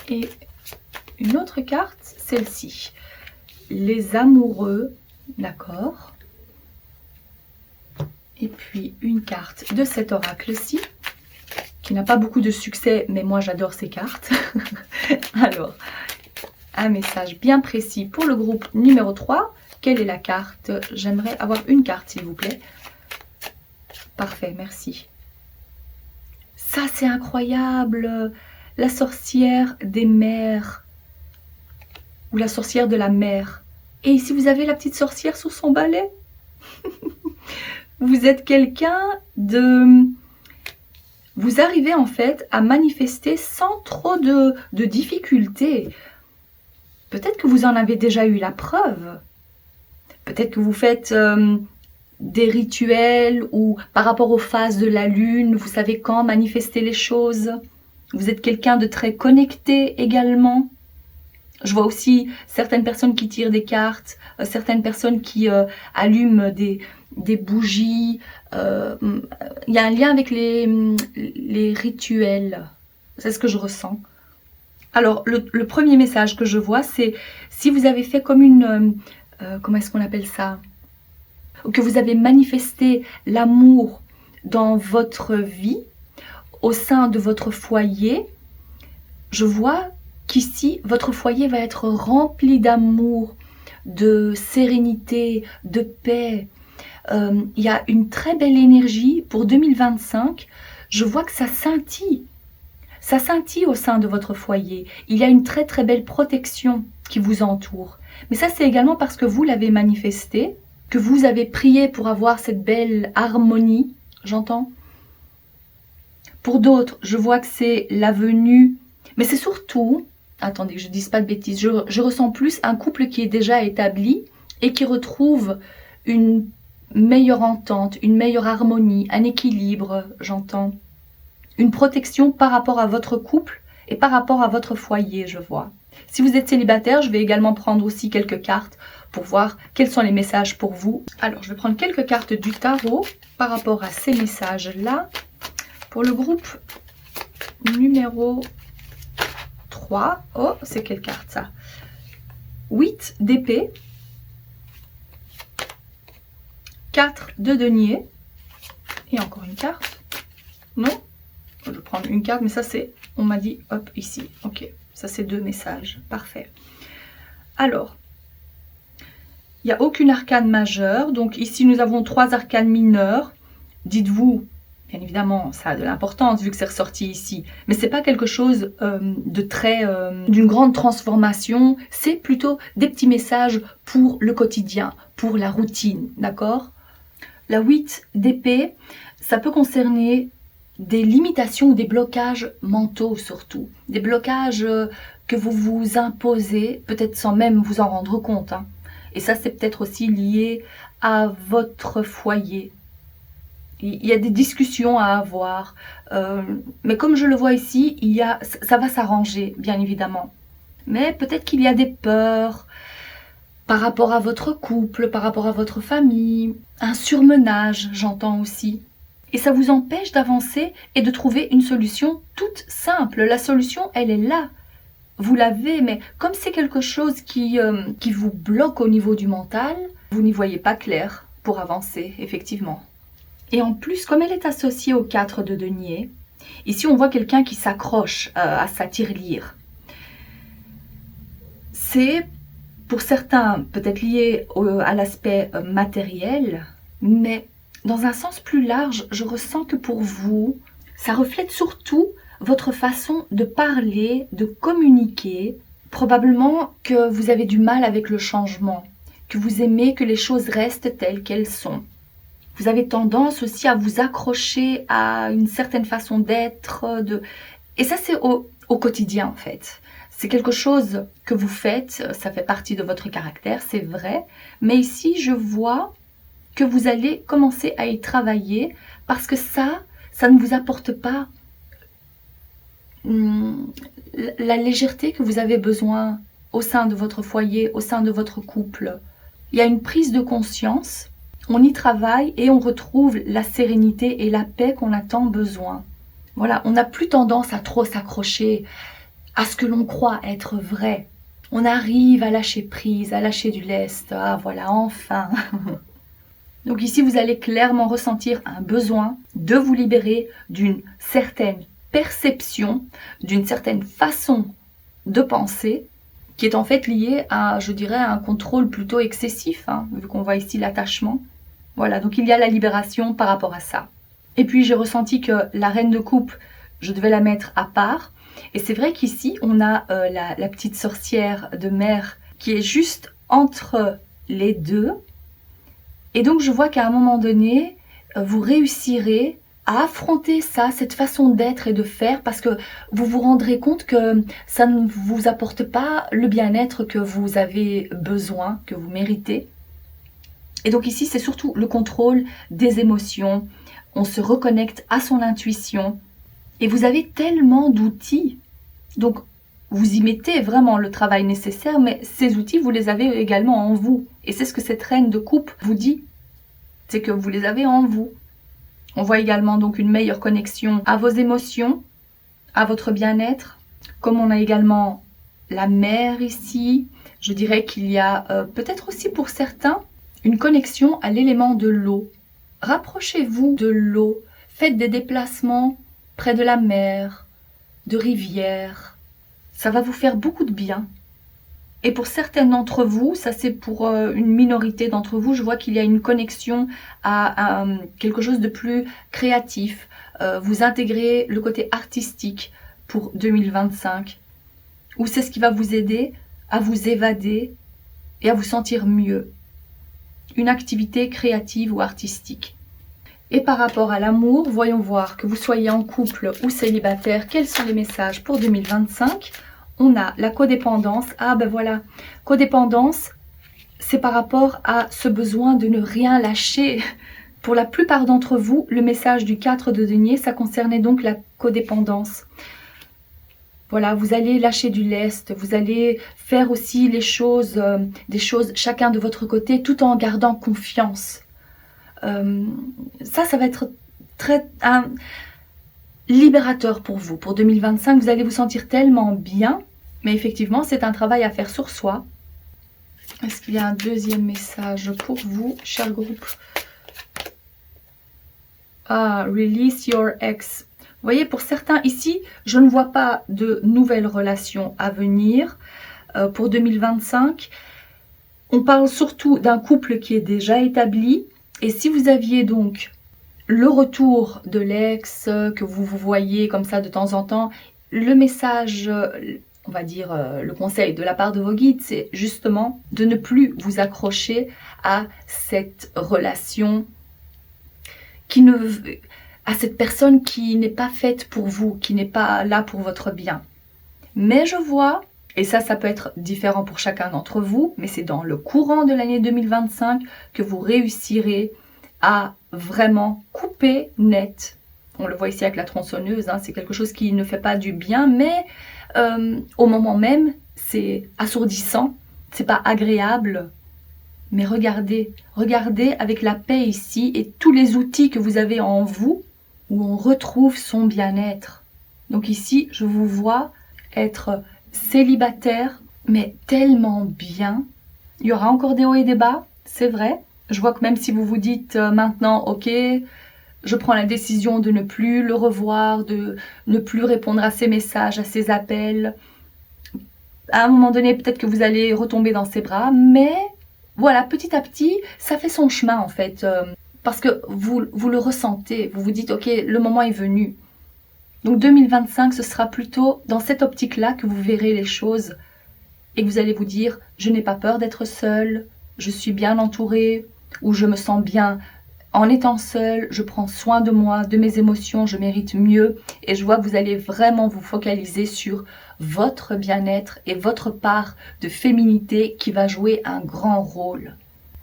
Speaker 1: et une autre carte, celle-ci. Les amoureux, d'accord. Et puis une carte de cet oracle-ci, qui n'a pas beaucoup de succès, mais moi j'adore ces cartes. Alors, un message bien précis pour le groupe numéro 3. Quelle est la carte? J'aimerais avoir une carte, s'il vous plaît. Parfait, merci. Ça, c'est incroyable. La sorcière des mers. Ou la sorcière de la mer. Et ici, vous avez la petite sorcière sur son balai. Vous êtes quelqu'un de... Vous arrivez en fait à manifester sans trop de difficultés. Peut-être que vous en avez déjà eu la preuve. Peut-être que vous faites des rituels ou par rapport aux phases de la lune, vous savez quand manifester les choses. Vous êtes quelqu'un de très connecté également. Je vois aussi certaines personnes qui tirent des cartes, certaines personnes qui allument des bougies. Il y a un lien avec les rituels. C'est ce que je ressens. Alors, le premier message que je vois, c'est si vous avez fait comme une... comment est-ce qu'on appelle ça? Que vous avez manifesté l'amour dans votre vie, au sein de votre foyer. Je vois qu'ici, votre foyer va être rempli d'amour, de sérénité, de paix. Il y a une très belle énergie pour 2025. Je vois que ça scintille. Ça scintille au sein de votre foyer. Il y a une très très belle protection qui vous entoure. Mais ça, c'est également parce que vous l'avez manifesté, que vous avez prié pour avoir cette belle harmonie, j'entends. Pour d'autres, je vois que c'est la venue, mais c'est surtout, attendez que je ne dise pas de bêtises, je ressens plus un couple qui est déjà établi et qui retrouve une meilleure entente, une meilleure harmonie, un équilibre, j'entends. Une protection par rapport à votre couple et par rapport à votre foyer, je vois. Si vous êtes célibataire, je vais également prendre aussi quelques cartes pour voir quels sont les messages pour vous. Alors, je vais prendre quelques cartes du tarot par rapport à ces messages-là. Pour le groupe numéro 3, oh, c'est quelle carte ça? 8 d'épée, 4 de denier, et encore une carte. Non? Je vais prendre une carte, mais ça c'est, on m'a dit, hop, ici. Ok, ça c'est 2 messages, parfait. Alors, il n'y a aucune arcane majeure, donc ici nous avons 3 arcanes mineures. Dites-vous, bien évidemment, ça a de l'importance vu que c'est ressorti ici, mais c'est pas quelque chose de très, d'une grande transformation, c'est plutôt des petits messages pour le quotidien, pour la routine, d'accord? La 8 d'épée, ça peut concerner des limitations ou des blocages mentaux surtout, des blocages que vous vous imposez, peut-être sans même vous en rendre compte, hein. Et ça, c'est peut-être aussi lié à votre foyer. Il y a des discussions à avoir, mais comme je le vois ici, ça va s'arranger, bien évidemment. Mais peut-être qu'il y a des peurs par rapport à votre couple, par rapport à votre famille, un surmenage, j'entends aussi. Et ça vous empêche d'avancer et de trouver une solution toute simple. La solution, elle est là. Vous l'avez, mais comme c'est quelque chose qui vous bloque au niveau du mental, vous n'y voyez pas clair pour avancer, effectivement. Et en plus, comme elle est associée au 4 de denier, ici on voit quelqu'un qui s'accroche à sa tirelire. C'est pour certains peut-être lié à l'aspect matériel, mais dans un sens plus large, je ressens que pour vous, ça reflète surtout votre façon de parler, de communiquer. Probablement que vous avez du mal avec le changement, que vous aimez que les choses restent telles qu'elles sont. Vous avez tendance aussi à vous accrocher à une certaine façon d'être. Et ça, c'est au quotidien, en fait. C'est quelque chose que vous faites, ça fait partie de votre caractère, c'est vrai. Mais ici, je vois que vous allez commencer à y travailler parce que ça ne vous apporte pas la légèreté que vous avez besoin au sein de votre foyer, au sein de votre couple. Il y a une prise de conscience, on y travaille et on retrouve la sérénité et la paix qu'on a tant besoin. Voilà, on n'a plus tendance à trop s'accrocher à ce que l'on croit être vrai. On arrive à lâcher prise, à lâcher du lest. Ah voilà, enfin. Donc ici, vous allez clairement ressentir un besoin de vous libérer d'une certaine perception, d'une certaine façon de penser qui est en fait liée à, je dirais, un contrôle plutôt excessif, hein, vu qu'on voit ici l'attachement. Voilà, donc il y a la libération par rapport à ça. Et puis j'ai ressenti que la reine de coupe, je devais la mettre à part. Et c'est vrai qu'ici, on a la petite sorcière de mer qui est juste entre les deux. Et donc, je vois qu'à un moment donné, vous réussirez à affronter ça, cette façon d'être et de faire, parce que vous vous rendrez compte que ça ne vous apporte pas le bien-être que vous avez besoin, que vous méritez. Et donc ici, c'est surtout le contrôle des émotions. On se reconnecte à son intuition. Et vous avez tellement d'outils. Donc, vous y mettez vraiment le travail nécessaire, mais ces outils, vous les avez également en vous. Et c'est ce que cette reine de coupe vous dit. C'est que vous les avez en vous. On voit également donc une meilleure connexion à vos émotions, à votre bien-être. Comme on a également la mer ici, je dirais qu'il y a peut-être aussi pour certains une connexion à l'élément de l'eau. Rapprochez-vous de l'eau. Faites des déplacements près de la mer, de rivières. Ça va vous faire beaucoup de bien. Et pour certaines d'entre vous, ça c'est pour une minorité d'entre vous, je vois qu'il y a une connexion à quelque chose de plus créatif. Vous intégrez le côté artistique pour 2025. Ou c'est ce qui va vous aider à vous évader et à vous sentir mieux. Une activité créative ou artistique. Et par rapport à l'amour, voyons voir que vous soyez en couple ou célibataire, quels sont les messages pour 2025 ? On a la codépendance. Ah ben voilà, codépendance, c'est par rapport à ce besoin de ne rien lâcher. Pour la plupart d'entre vous, le message du 4 de denier, ça concernait donc la codépendance. Voilà, vous allez lâcher du lest, vous allez faire aussi les choses, des choses chacun de votre côté, tout en gardant confiance. Ça va être très libérateur pour vous. Pour 2025, vous allez vous sentir tellement bien. Mais effectivement, c'est un travail à faire sur soi. Est-ce qu'il y a un deuxième message pour vous, cher groupe? Ah, release your ex. Vous voyez, pour certains ici, je ne vois pas de nouvelles relations à venir pour 2025. On parle surtout d'un couple qui est déjà établi. Et si vous aviez donc le retour de l'ex, que vous voyez comme ça de temps en temps, le message... on va dire, le conseil de la part de vos guides, c'est justement de ne plus vous accrocher à cette relation à cette personne qui n'est pas faite pour vous, qui n'est pas là pour votre bien. Mais je vois, et ça peut être différent pour chacun d'entre vous, mais c'est dans le courant de l'année 2025 que vous réussirez à vraiment couper net. On le voit ici avec la tronçonneuse, hein, c'est quelque chose qui ne fait pas du bien, mais au moment même, c'est assourdissant, c'est pas agréable. Mais regardez avec la paix ici et tous les outils que vous avez en vous où on retrouve son bien-être. Donc ici, je vous vois être célibataire, mais tellement bien. Il y aura encore des hauts et des bas, c'est vrai. Je vois que même si vous vous dites maintenant, ok, je prends la décision de ne plus le revoir, de ne plus répondre à ses messages, à ses appels. À un moment donné, peut-être que vous allez retomber dans ses bras, mais voilà, petit à petit, ça fait son chemin en fait. Parce que vous le ressentez, vous vous dites, ok, le moment est venu. Donc 2025, ce sera plutôt dans cette optique-là que vous verrez les choses et que vous allez vous dire, je n'ai pas peur d'être seule, je suis bien entourée, ou je me sens bien. En étant seule, je prends soin de moi, de mes émotions, je mérite mieux. Et je vois que vous allez vraiment vous focaliser sur votre bien-être et votre part de féminité qui va jouer un grand rôle.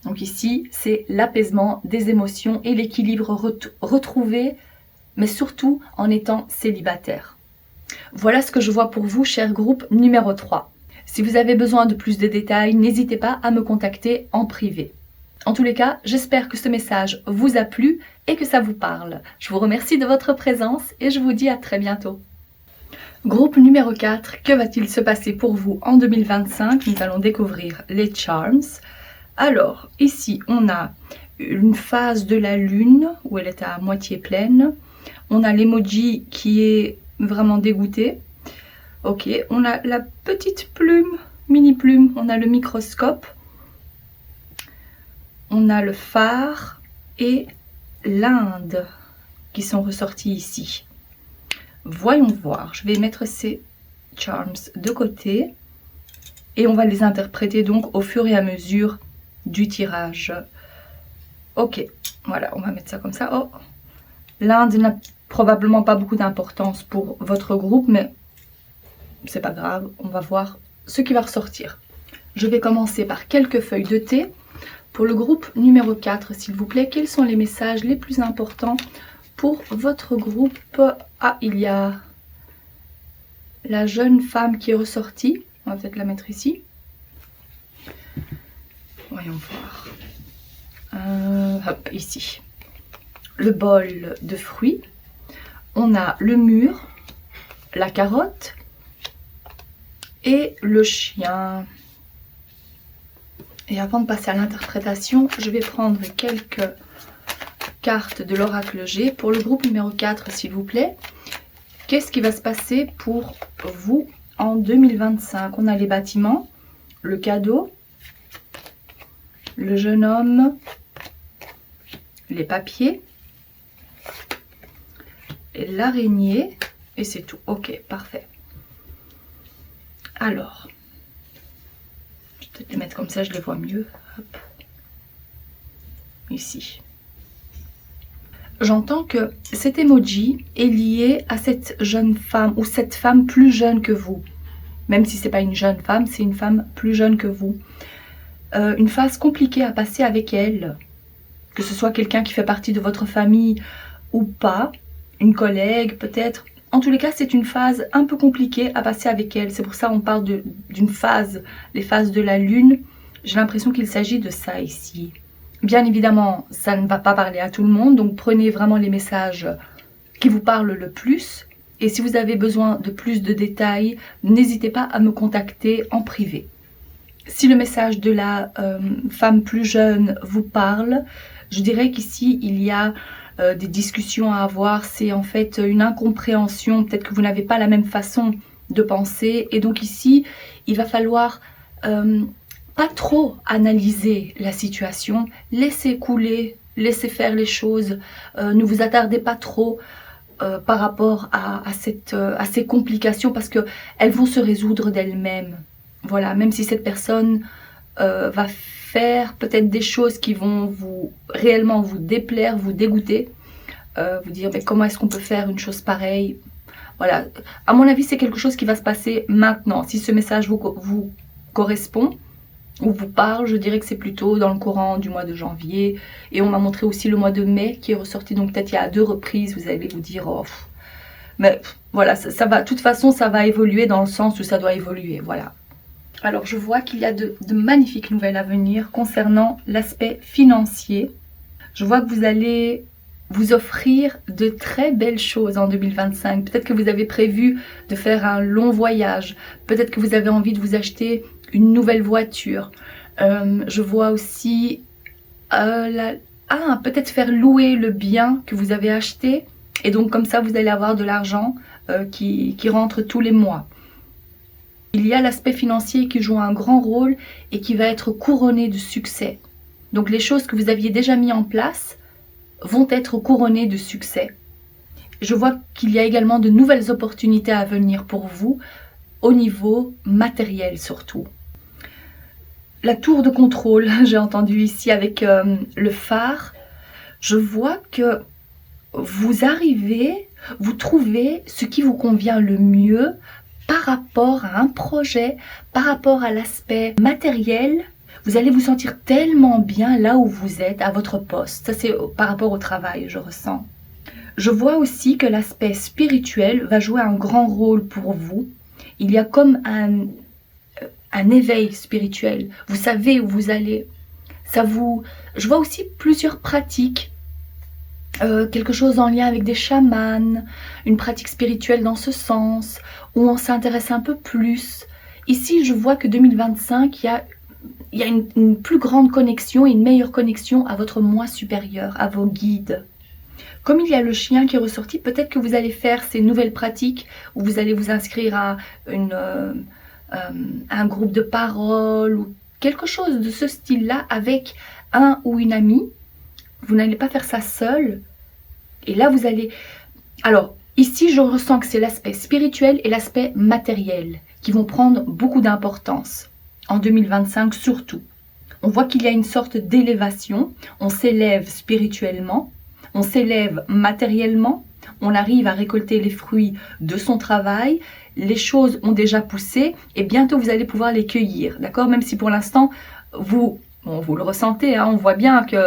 Speaker 1: Donc ici, c'est l'apaisement des émotions et l'équilibre retrouvé, mais surtout en étant célibataire. Voilà ce que je vois pour vous, cher groupe numéro 3. Si vous avez besoin de plus de détails, n'hésitez pas à me contacter en privé. En tous les cas, j'espère que ce message vous a plu et que ça vous parle. Je vous remercie de votre présence et je vous dis à très bientôt. Groupe numéro 4, que va-t-il se passer pour vous en 2025? Nous allons découvrir les charms. Alors, ici, on a une phase de la lune où elle est à moitié pleine. On a l'emoji qui est vraiment dégoûté. Ok, on a la petite plume, mini plume, on a le microscope. On a le phare et l'Inde qui sont ressortis ici. Voyons voir, je vais mettre ces charms de côté et on va les interpréter donc au fur et à mesure du tirage. Ok, voilà, on va mettre ça comme ça. Oh, l'Inde n'a probablement pas beaucoup d'importance pour votre groupe, mais c'est pas grave, on va voir ce qui va ressortir. Je vais commencer par quelques feuilles de thé. Pour le groupe numéro 4, s'il vous plaît, quels sont les messages les plus importants pour votre groupe? Ah, il y a la jeune femme qui est ressortie. On va peut-être la mettre ici. Voyons voir. Hop, ici. Le bol de fruits. On a le mur, la carotte et le chien. Et avant de passer à l'interprétation, je vais prendre quelques cartes de l'oracle G. Pour le groupe numéro 4, s'il vous plaît, qu'est-ce qui va se passer pour vous en 2025? On a les bâtiments, le cadeau, le jeune homme, les papiers, et l'araignée, et c'est tout. Ok, parfait. Alors, je vais peut-être les mettre comme ça, je les vois mieux. Hop. Ici. J'entends que cet emoji est lié à cette jeune femme ou cette femme plus jeune que vous. Même si c'est pas une jeune femme, c'est une femme plus jeune que vous. Une phase compliquée à passer avec elle, que ce soit quelqu'un qui fait partie de votre famille ou pas, une collègue peut-être. En tous les cas, c'est une phase un peu compliquée à passer avec elle. C'est pour ça qu'on parle d'une phase, les phases de la lune. J'ai l'impression qu'il s'agit de ça ici. Bien évidemment, ça ne va pas parler à tout le monde, donc prenez vraiment les messages qui vous parlent le plus. Et si vous avez besoin de plus de détails, n'hésitez pas à me contacter en privé. Si le message de la femme plus jeune vous parle, je dirais qu'ici, il y a des discussions à avoir. C'est en fait une incompréhension. Peut-être que vous n'avez pas la même façon de penser. Et donc ici, il va falloir pas trop analyser la situation. Laissez couler, laissez faire les choses. Ne vous attardez pas trop par rapport à ces complications parce qu'elles vont se résoudre d'elles-mêmes. Voilà, même si cette personne va faire peut-être des choses qui vont réellement vous déplaire, vous dégoûter, vous dire mais comment est-ce qu'on peut faire une chose pareille. Voilà, à mon avis c'est quelque chose qui va se passer maintenant. Si ce message vous correspond ou vous parle, je dirais que c'est plutôt dans le courant du mois de janvier. Et on m'a montré aussi le mois de mai qui est ressorti, donc peut-être il y a 2 reprises, vous allez vous dire oh, mais voilà, ça va, de toute façon ça va évoluer dans le sens où ça doit évoluer, voilà. Alors je vois qu'il y a de magnifiques nouvelles à venir concernant l'aspect financier. Je vois que vous allez vous offrir de très belles choses en 2025. Peut-être que vous avez prévu de faire un long voyage. Peut-être que vous avez envie de vous acheter une nouvelle voiture. Je vois aussi peut-être faire louer le bien que vous avez acheté. Et donc comme ça vous allez avoir de l'argent qui rentre tous les mois. Il y a l'aspect financier qui joue un grand rôle et qui va être couronné de succès. Donc les choses que vous aviez déjà mis en place vont être couronnées de succès. Je vois qu'il y a également de nouvelles opportunités à venir pour vous, au niveau matériel surtout. La tour de contrôle, j'ai entendu ici avec le phare. Je vois que vous arrivez, vous trouvez ce qui vous convient le mieux par rapport à un projet, par rapport à l'aspect matériel. Vous allez vous sentir tellement bien là où vous êtes, à votre poste. Ça, c'est par rapport au travail, je ressens. Je vois aussi que l'aspect spirituel va jouer un grand rôle pour vous. Il y a comme un éveil spirituel. Vous savez où vous allez. Je vois aussi plusieurs pratiques. Quelque chose en lien avec des chamans, une pratique spirituelle dans ce sens, où on s'intéresse un peu plus. Ici, je vois que 2025, il y a une plus grande connexion et une meilleure connexion à votre moi supérieur, à vos guides. Comme il y a le chien qui est ressorti, peut-être que vous allez faire ces nouvelles pratiques, où vous allez vous inscrire à un groupe de parole, ou quelque chose de ce style-là, avec un ou une amie. Vous n'allez pas faire ça seul. Et là, vous allez... Alors, ici, je ressens que c'est l'aspect spirituel et l'aspect matériel qui vont prendre beaucoup d'importance. En 2025, surtout. On voit qu'il y a une sorte d'élévation. On s'élève spirituellement. On s'élève matériellement. On arrive à récolter les fruits de son travail. Les choses ont déjà poussé. Et bientôt, vous allez pouvoir les cueillir. D'accord? Même si pour l'instant, vous le ressentez, hein, on voit bien qu'il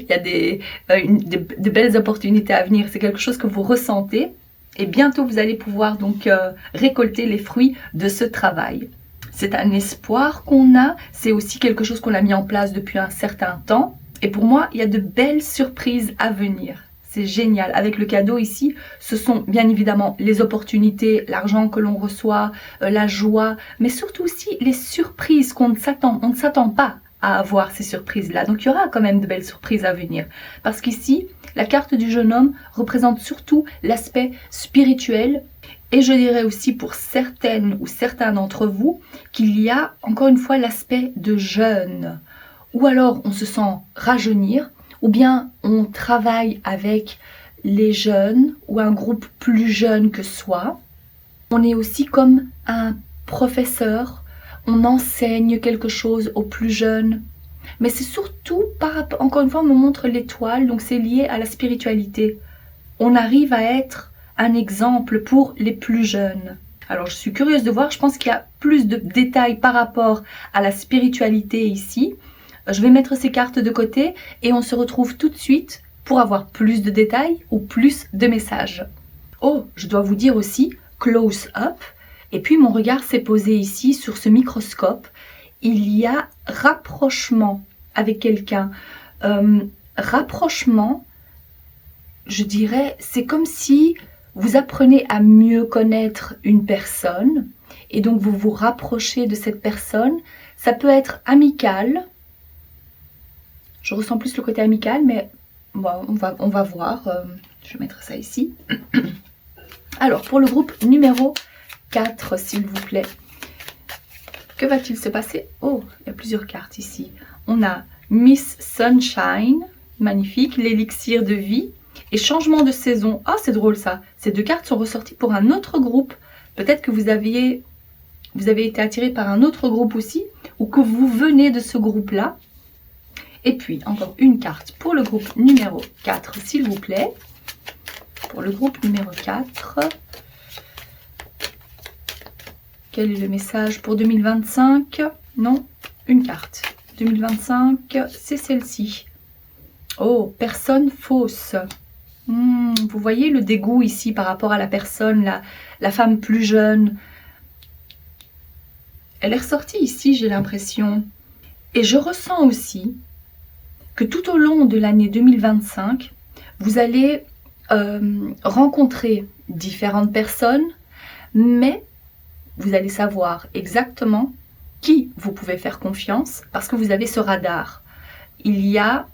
Speaker 1: y a de belles opportunités à venir. C'est quelque chose que vous ressentez. Et bientôt, vous allez pouvoir donc récolter les fruits de ce travail. C'est un espoir qu'on a. C'est aussi quelque chose qu'on a mis en place depuis un certain temps. Et pour moi, il y a de belles surprises à venir. C'est génial. Avec le cadeau ici, ce sont bien évidemment les opportunités, l'argent que l'on reçoit, la joie, mais surtout aussi les surprises on ne s'attend pas à avoir ces surprises-là. Donc il y aura quand même de belles surprises à venir. Parce qu'ici, la carte du jeune homme représente surtout l'aspect spirituel Et je dirais aussi pour certaines ou certains d'entre vous qu'il y a encore une fois l'aspect de jeûne. Ou alors on se sent rajeunir, ou bien on travaille avec les jeunes ou un groupe plus jeune que soi. On est aussi comme un professeur, on enseigne quelque chose aux plus jeunes. Mais c'est surtout, encore une fois, on me montre l'étoile, donc c'est lié à la spiritualité. On arrive à être un exemple pour les plus jeunes. Alors je suis curieuse de voir, je pense qu'il y a plus de détails par rapport à la spiritualité ici. Je vais mettre ces cartes de côté et on se retrouve tout de suite pour avoir plus de détails ou plus de messages. Oh, je dois vous dire aussi, close up. Et puis mon regard s'est posé ici sur ce microscope. Il y a rapprochement avec quelqu'un. Rapprochement, je dirais, c'est comme si vous apprenez à mieux connaître une personne et donc vous vous rapprochez de cette personne. Ça peut être amical. Je ressens plus le côté amical, mais bon, on va voir. Je vais mettre ça ici. Alors, pour le groupe numéro 4, s'il vous plaît. Que va-t-il se passer? Oh, il y a plusieurs cartes ici. On a Miss Sunshine, magnifique, l'élixir de vie et changement de saison. Ah, c'est drôle ça. Ces deux cartes sont ressorties pour un autre groupe. Peut-être que vous avez été attiré par un autre groupe aussi ou que vous venez de ce groupe-là. Et puis, encore une carte pour le groupe numéro 4, s'il vous plaît. Pour le groupe numéro 4... Quel est le message pour 2025? Non, une carte. 2025, c'est celle-ci. Oh, personne fausse. Vous voyez le dégoût ici par rapport à la personne, la femme plus jeune. Elle est ressortie ici, j'ai l'impression. Et je ressens aussi que tout au long de l'année 2025, vous allez rencontrer différentes personnes, mais vous allez savoir exactement qui vous pouvez faire confiance parce que vous avez ce radar. Il y a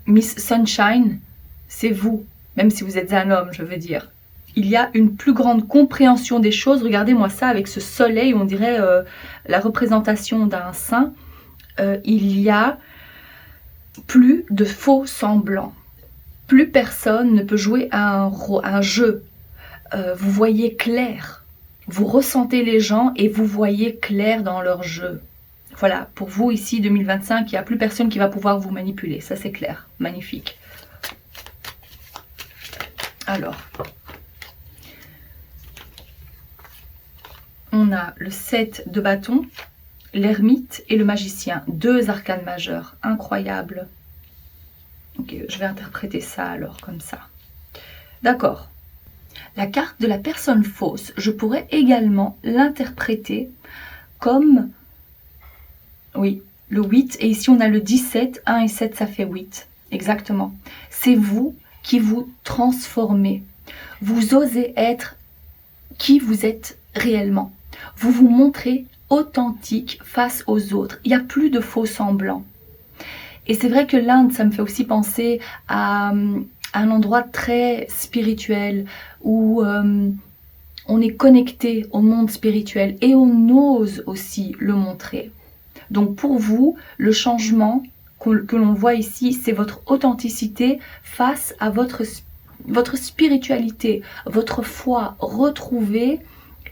Speaker 1: Miss Sunshine, c'est vous, même si vous êtes un homme, je veux dire. Il y a une plus grande compréhension des choses. Regardez-moi ça avec ce soleil, on dirait la représentation d'un saint. Il y a plus de faux semblants. Plus personne ne peut jouer un jeu. Vous voyez clair. Vous ressentez les gens et vous voyez clair dans leur jeu. Voilà, pour vous ici, 2025, il n'y a plus personne qui va pouvoir vous manipuler. Ça, c'est clair. Magnifique. Alors, on a le 7 de bâton, l'ermite et le magicien. Deux arcanes majeurs. Incroyable. Ok, je vais interpréter ça alors, comme ça. D'accord. La carte de la personne fausse, je pourrais également l'interpréter comme, oui, le 8. Et ici, on a le 17. 1 et 7, ça fait 8. Exactement. C'est vous qui vous transformez. Vous osez être qui vous êtes réellement. Vous vous montrez authentique face aux autres. Il n'y a plus de faux semblants. Et c'est vrai que l'Inde, ça me fait aussi penser à un endroit très spirituel où on est connecté au monde spirituel et on ose aussi le montrer. Donc pour vous, le changement que l'on voit ici, c'est votre authenticité face à votre spiritualité, votre foi retrouvée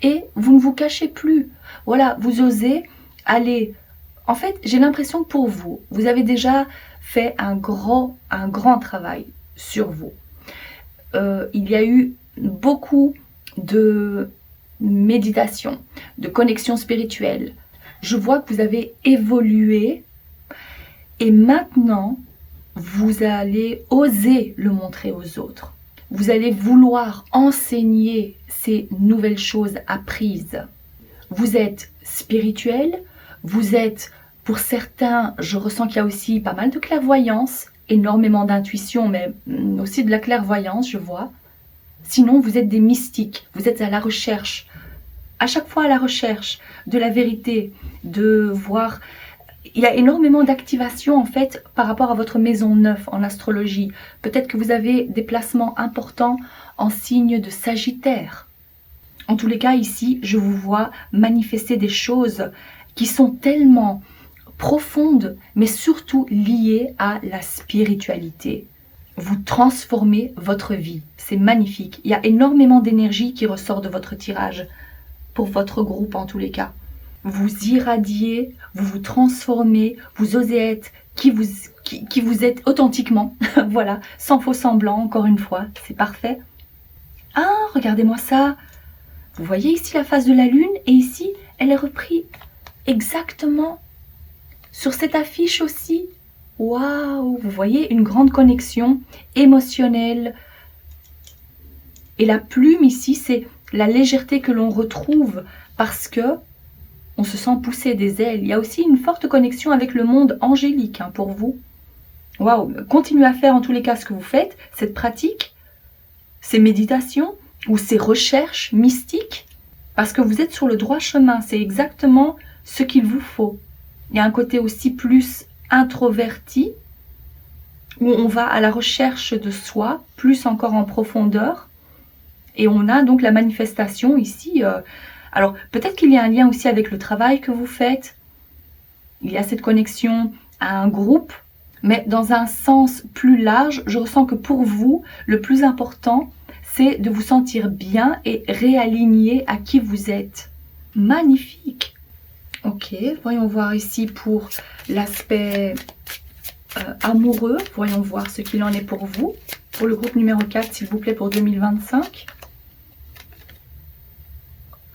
Speaker 1: et vous ne vous cachez plus. Voilà, vous osez aller. En fait, j'ai l'impression que pour vous, vous avez déjà fait un grand travail sur vous. Il y a eu beaucoup de méditation, de connexion spirituelle. Je vois que vous avez évolué et maintenant, vous allez oser le montrer aux autres. Vous allez vouloir enseigner ces nouvelles choses apprises. Vous êtes spirituel, vous êtes, pour certains, je ressens qu'il y a aussi pas mal de clairvoyance, énormément d'intuition, mais aussi de la clairvoyance, je vois. Sinon, vous êtes des mystiques, vous êtes à la recherche, à chaque fois à la recherche de la vérité, de voir. Il y a énormément d'activation en fait par rapport à votre maison 9 en astrologie. Peut-être que vous avez des placements importants en signe de Sagittaire. En tous les cas, ici, je vous vois manifester des choses qui sont tellement profondes, mais surtout liées à la spiritualité. Vous transformez votre vie. C'est magnifique. Il y a énormément d'énergie qui ressort de votre tirage, pour votre groupe en tous les cas. Vous irradiez, vous vous transformez, vous osez être qui vous êtes authentiquement. Voilà, sans faux semblant, encore une fois. C'est parfait. Ah, regardez-moi ça. Vous voyez ici la face de la lune et ici, elle est reprise exactement sur cette affiche aussi. Waouh, vous voyez une grande connexion émotionnelle. Et la plume ici, c'est la légèreté que l'on retrouve parce que on se sent pousser des ailes. Il y a aussi une forte connexion avec le monde angélique hein, pour vous. Waouh, continuez à faire en tous les cas ce que vous faites, cette pratique, ces méditations ou ces recherches mystiques, parce que vous êtes sur le droit chemin, c'est exactement ce qu'il vous faut. Il y a un côté aussi plus introverti, où on va à la recherche de soi, plus encore en profondeur, et on a donc la manifestation ici. Alors peut-être qu'il y a un lien aussi avec le travail que vous faites, il y a cette connexion à un groupe, mais dans un sens plus large, je ressens que pour vous, le plus important, c'est de vous sentir bien et réaligné à qui vous êtes. Magnifique. Ok, voyons voir ici pour l'aspect amoureux. Voyons voir ce qu'il en est pour vous. Pour le groupe numéro 4, s'il vous plaît, pour 2025.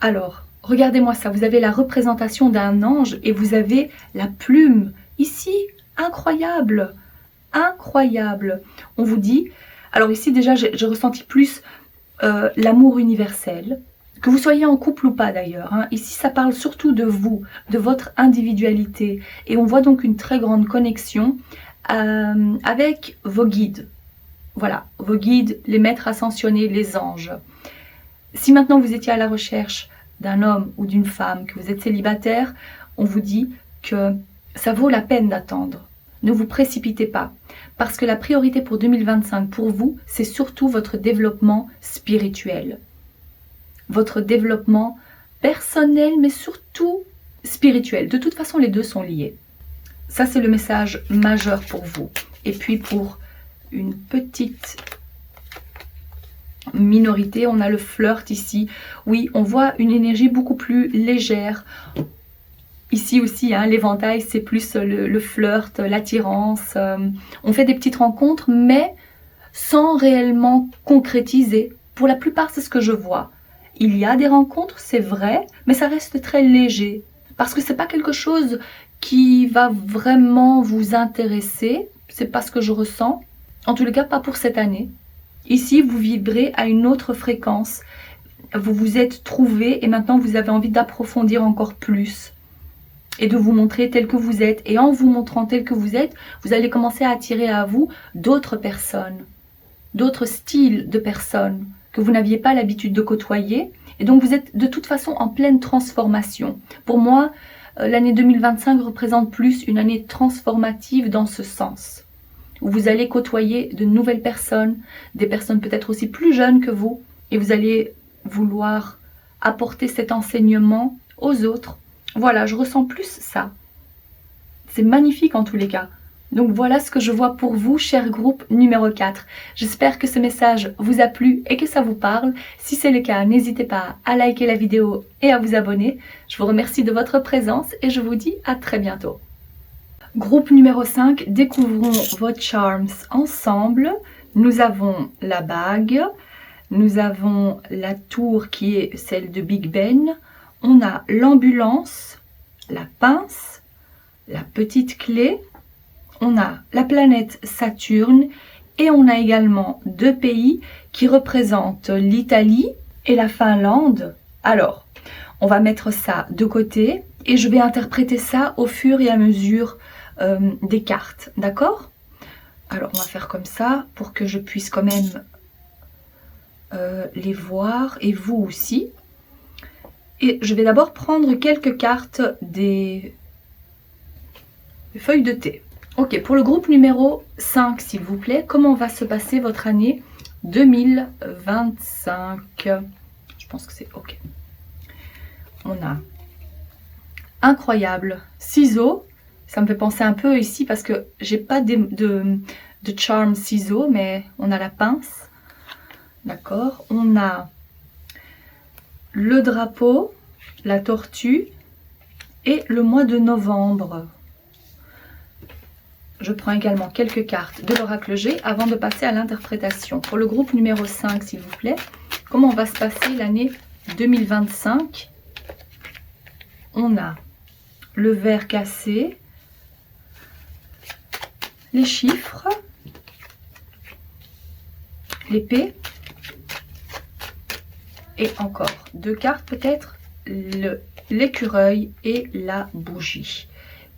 Speaker 1: Alors, regardez-moi ça. Vous avez la représentation d'un ange et vous avez la plume. Ici, incroyable. Incroyable. On vous dit... Alors ici, déjà, j'ai ressenti plus l'amour universel. Que vous soyez en couple ou pas d'ailleurs. Hein. Ici, ça parle surtout de vous, de votre individualité. Et on voit donc une très grande connexion avec vos guides. Voilà, vos guides, les maîtres ascensionnés, les anges. Si maintenant vous étiez à la recherche d'un homme ou d'une femme, que vous êtes célibataire, on vous dit que ça vaut la peine d'attendre. Ne vous précipitez pas. Parce que la priorité pour 2025 pour vous, c'est surtout votre développement spirituel. Votre développement personnel, mais surtout spirituel. De toute façon, les deux sont liés. Ça, c'est le message majeur pour vous. Et puis, pour une petite minorité, on a le flirt ici. Oui, on voit une énergie beaucoup plus légère. Ici aussi, hein, l'éventail, c'est plus le flirt, l'attirance. On fait des petites rencontres, mais sans réellement concrétiser. Pour la plupart, c'est ce que je vois. Il y a des rencontres, c'est vrai, mais ça reste très léger. Parce que c'est pas quelque chose qui va vraiment vous intéresser. C'est pas ce que je ressens. En tous les cas, pas pour cette année. Ici, vous vibrez à une autre fréquence. Vous vous êtes trouvé et maintenant vous avez envie d'approfondir encore plus. Et de vous montrer tel que vous êtes. Et en vous montrant tel que vous êtes, vous allez commencer à attirer à vous d'autres personnes. D'autres styles de personnes que vous n'aviez pas l'habitude de côtoyer. Et donc vous êtes de toute façon en pleine transformation. Pour moi, l'année 2025 représente plus une année transformative dans ce sens. Où vous allez côtoyer de nouvelles personnes, des personnes peut-être aussi plus jeunes que vous. Et vous allez vouloir apporter cet enseignement aux autres. Voilà, je ressens plus ça. C'est magnifique en tous les cas. Donc voilà ce que je vois pour vous, cher groupe numéro 4. J'espère que ce message vous a plu et que ça vous parle. Si c'est le cas, n'hésitez pas à liker la vidéo et à vous abonner. Je vous remercie de votre présence et je vous dis à très bientôt. Groupe numéro 5, découvrons vos charms ensemble. Nous avons la bague, nous avons la tour qui est celle de Big Ben. On a l'ambulance, la pince, la petite clé. On a la planète Saturne et on a également deux pays qui représentent l'Italie et la Finlande. Alors, on va mettre ça de côté et je vais interpréter ça au fur et à mesure des cartes, d'accord? Alors, on va faire comme ça pour que je puisse quand même les voir et vous aussi. Et je vais d'abord prendre quelques cartes des feuilles de thé. Ok, pour le groupe numéro 5, s'il vous plaît, comment va se passer votre année 2025? Je Je pense que c'est OK. On a incroyable ciseaux. Ça me fait penser un peu ici parce que j'ai pas de charm ciseaux, mais on a la pince. D'accord. On a le drapeau, la tortue et le mois de novembre. Je prends également quelques cartes de l'oracle G avant de passer à l'interprétation. Pour le groupe numéro 5, s'il vous plaît, comment va se passer l'année 2025? On a le verre cassé, les chiffres, l'épée, et encore deux cartes peut-être, l'écureuil et la bougie.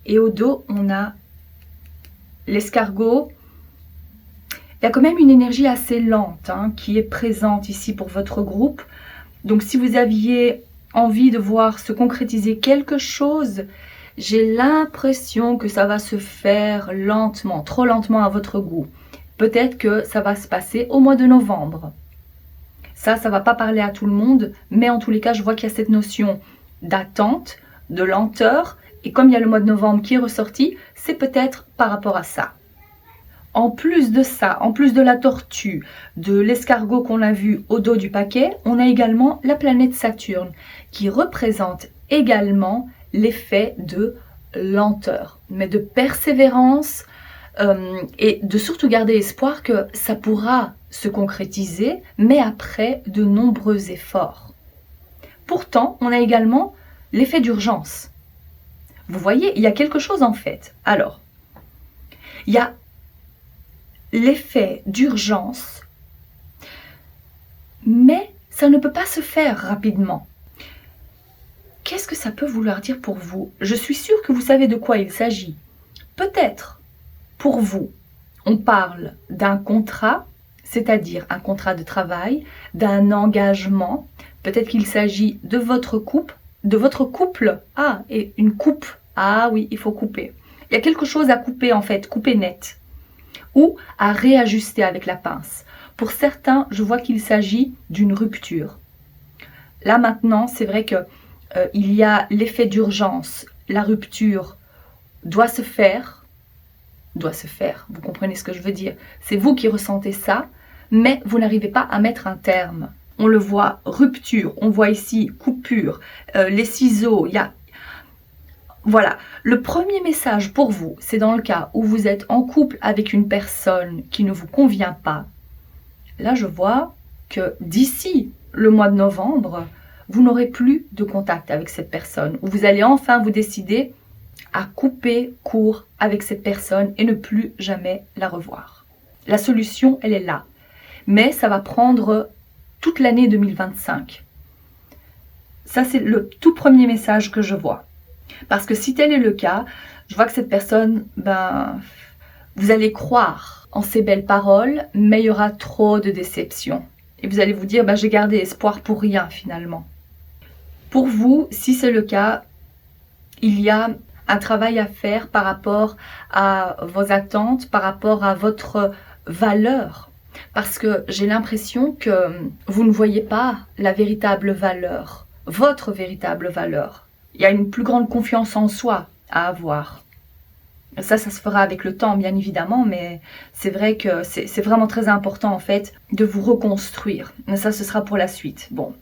Speaker 1: Et au dos, on a l'escargot. Il y a quand même une énergie assez lente qui est présente ici pour votre groupe. Donc si vous aviez envie de voir se concrétiser quelque chose, j'ai l'impression que ça va se faire lentement, trop lentement à votre goût. Peut-être que ça va se passer au mois de novembre. Ça va pas parler à tout le monde, mais en tous les cas, je vois qu'il y a cette notion d'attente, de lenteur. Et comme il y a le mois de novembre qui est ressorti, c'est peut-être par rapport à ça. En plus de ça, en plus de la tortue, de l'escargot qu'on a vu au dos du paquet, on a également la planète Saturne qui représente également l'effet de lenteur, mais de persévérance et de surtout garder espoir que ça pourra se concrétiser, mais après de nombreux efforts. Pourtant, on a également l'effet d'urgence. Vous voyez, il y a quelque chose en fait. Alors, il y a l'effet d'urgence, mais ça ne peut pas se faire rapidement. Qu'est-ce que ça peut vouloir dire pour vous? Je suis sûre que vous savez de quoi il s'agit. Peut-être, pour vous, on parle d'un contrat, c'est-à-dire un contrat de travail, d'un engagement. Peut-être qu'il s'agit de votre couple. Ah, et une coupe. Ah oui, il faut couper. Il y a quelque chose à couper en fait, couper net. Ou à réajuster avec la pince. Pour certains, je vois qu'il s'agit d'une rupture. Là maintenant, c'est vrai que il y a l'effet d'urgence. La rupture doit se faire. Vous comprenez ce que je veux dire? C'est vous qui ressentez ça, mais vous n'arrivez pas à mettre un terme. On le voit, rupture. On voit ici coupure. Les ciseaux, il y a... Voilà, le premier message pour vous, c'est dans le cas où vous êtes en couple avec une personne qui ne vous convient pas. Là, je vois que d'ici le mois de novembre, vous n'aurez plus de contact avec cette personne. Ou vous allez enfin vous décider à couper court avec cette personne et ne plus jamais la revoir. La solution, elle est là. Mais ça va prendre toute l'année 2025. Ça, c'est le tout premier message que je vois. Parce que si tel est le cas, je vois que cette personne, vous allez croire en ses belles paroles, mais il y aura trop de déception. Et vous allez vous dire, j'ai gardé espoir pour rien finalement. Pour vous, si c'est le cas, il y a un travail à faire par rapport à vos attentes, par rapport à votre valeur. Parce que j'ai l'impression que vous ne voyez pas la véritable valeur, votre véritable valeur. Il y a une plus grande confiance en soi à avoir. Ça se fera avec le temps, bien évidemment, mais c'est vrai que c'est vraiment très important, en fait, de vous reconstruire. Mais ça, ce sera pour la suite. Bon.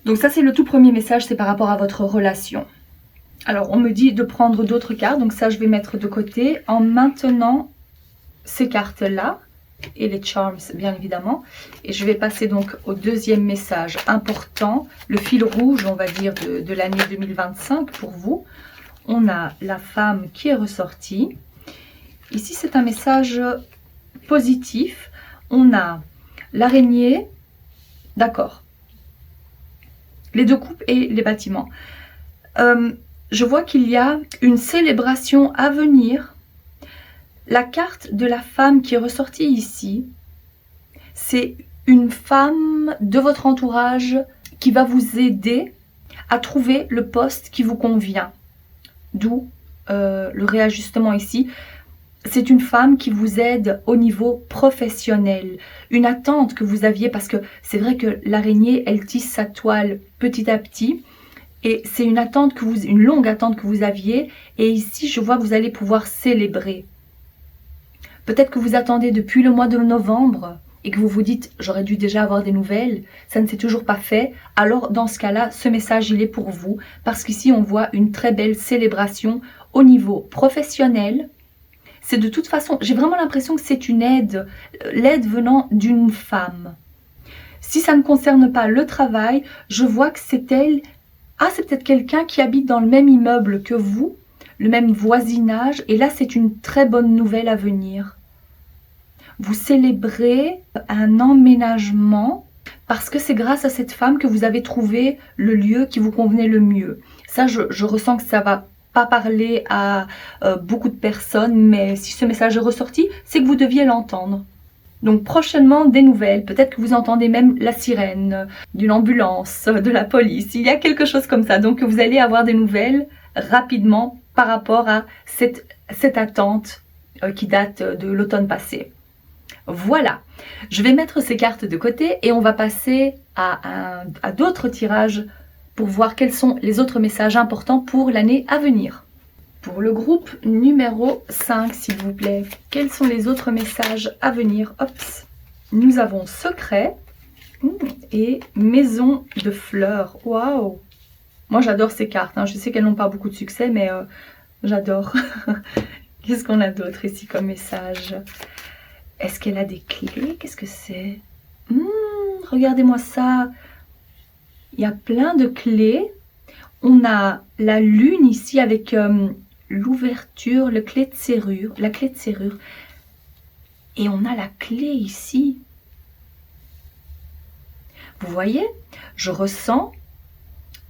Speaker 1: Donc ça, c'est le tout premier message, c'est par rapport à votre relation. Alors, on me dit de prendre d'autres cartes, donc ça, je vais mettre de côté en maintenant ces cartes-là et les charms, bien évidemment. Et je vais passer donc au deuxième message important, le fil rouge, on va dire, de l'année 2025 pour vous. On a la femme qui est ressortie. Ici, c'est un message positif. On a l'araignée, d'accord. Les deux coupes et les bâtiments. Je vois qu'il y a une célébration à venir. La carte de la femme qui est ressortie ici, c'est une femme de votre entourage qui va vous aider à trouver le poste qui vous convient. D'où le réajustement ici. c'est une femme qui vous aide au niveau professionnel. Une attente que vous aviez, parce que c'est vrai que l'araignée, elle tisse sa toile petit à petit. Et c'est une attente une longue attente que vous aviez. Et ici, je vois que vous allez pouvoir célébrer. Peut-être que vous attendez depuis le mois de novembre et que vous vous dites « j'aurais dû déjà avoir des nouvelles », ça ne s'est toujours pas fait. Alors dans ce cas-là, ce message il est pour vous parce qu'ici on voit une très belle célébration au niveau professionnel. C'est de toute façon, j'ai vraiment l'impression que c'est une aide, l'aide venant d'une femme. Si ça ne concerne pas le travail, je vois que c'est elle, c'est peut-être quelqu'un qui habite dans le même immeuble que vous, le même voisinage, et là c'est une très bonne nouvelle à venir. Vous célébrez un emménagement parce que c'est grâce à cette femme que vous avez trouvé le lieu qui vous convenait le mieux. Ça, je ressens que ça va pas parler à beaucoup de personnes, mais si ce message est ressorti, c'est que vous deviez l'entendre. Donc prochainement des nouvelles, peut-être que vous entendez même la sirène d'une ambulance, de la police, il y a quelque chose comme ça. Donc vous allez avoir des nouvelles rapidement par rapport à cette attente qui date de l'automne passé. Voilà, je vais mettre ces cartes de côté et on va passer à d'autres tirages pour voir quels sont les autres messages importants pour l'année à venir. Pour le groupe numéro 5, s'il vous plaît, quels sont les autres messages à venir? Ops. Nous avons secret et maison de fleurs. Waouh! Moi, j'adore ces cartes. Hein. Je sais qu'elles n'ont pas beaucoup de succès, mais j'adore. Qu'est-ce qu'on a d'autre ici comme message? Est-ce qu'elle a des clés? Qu'est-ce que c'est? Regardez-moi ça. Il y a plein de clés. On a la lune ici avec l'ouverture, la clé de serrure. Et on a la clé ici. Vous voyez? Je ressens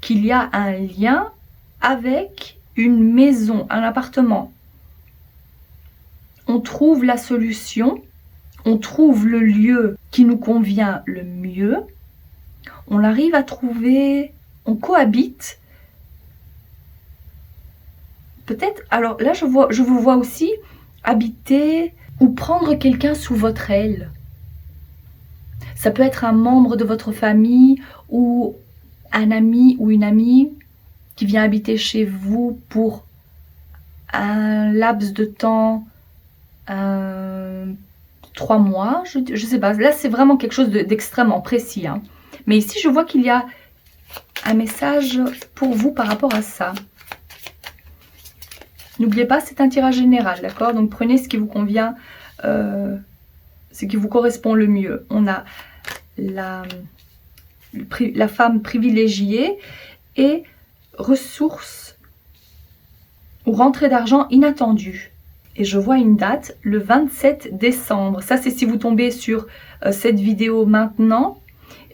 Speaker 1: qu'il y a un lien avec une maison, un appartement. On trouve la solution. On trouve le lieu qui nous convient le mieux. On arrive à trouver, on cohabite. Peut-être, alors là je vous vois aussi habiter ou prendre quelqu'un sous votre aile. Ça peut être un membre de votre famille ou un ami ou une amie qui vient habiter chez vous pour un laps de temps, 3 mois, je sais pas. Là, c'est vraiment quelque chose d'extrêmement précis. Hein. Mais ici, je vois qu'il y a un message pour vous par rapport à ça. N'oubliez pas, c'est un tirage général, d'accord? Donc, prenez ce qui vous convient, ce qui vous correspond le mieux. On a la femme privilégiée et ressources ou rentrée d'argent inattendue. Et je vois une date, le 27 décembre. Ça, c'est si vous tombez sur cette vidéo maintenant.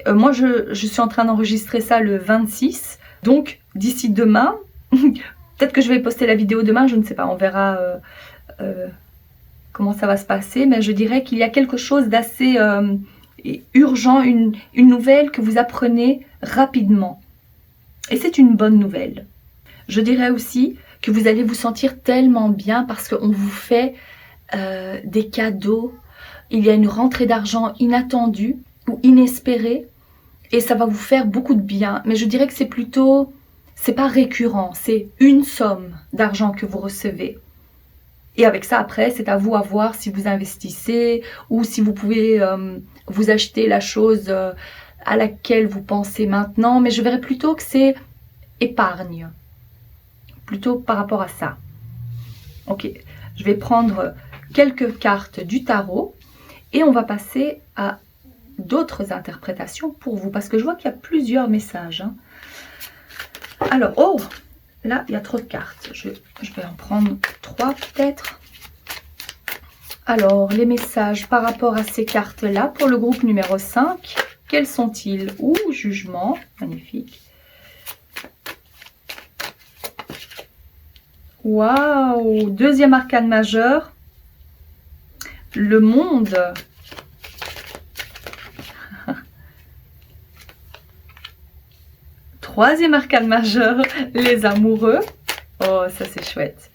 Speaker 1: Moi, je suis en train d'enregistrer ça le 26. Donc, d'ici demain, peut-être que je vais poster la vidéo demain, je ne sais pas. On verra comment ça va se passer. Mais je dirais qu'il y a quelque chose d'assez urgent, une nouvelle que vous apprenez rapidement. Et c'est une bonne nouvelle. Je dirais aussi que vous allez vous sentir tellement bien parce qu'on vous fait des cadeaux. Il y a une rentrée d'argent inattendue ou inespérée et ça va vous faire beaucoup de bien. Mais je dirais que c'est plutôt, c'est pas récurrent, c'est une somme d'argent que vous recevez. Et avec ça, après, c'est à vous à voir si vous investissez ou si vous pouvez vous acheter la chose à laquelle vous pensez maintenant. Mais je verrais plutôt que c'est épargne. Plutôt par rapport à ça. Ok, je vais prendre quelques cartes du tarot et on va passer à d'autres interprétations pour vous parce que je vois qu'il y a plusieurs messages. Hein. Alors, oh, là, il y a trop de cartes. Je vais en prendre 3 peut-être. Alors, les messages par rapport à ces cartes-là pour le groupe numéro 5, quels sont-ils? Ouh, jugement, magnifique. Waouh! Deuxième arcane majeur. Le monde. Troisième arcane majeur. Les amoureux. Oh, ça c'est chouette.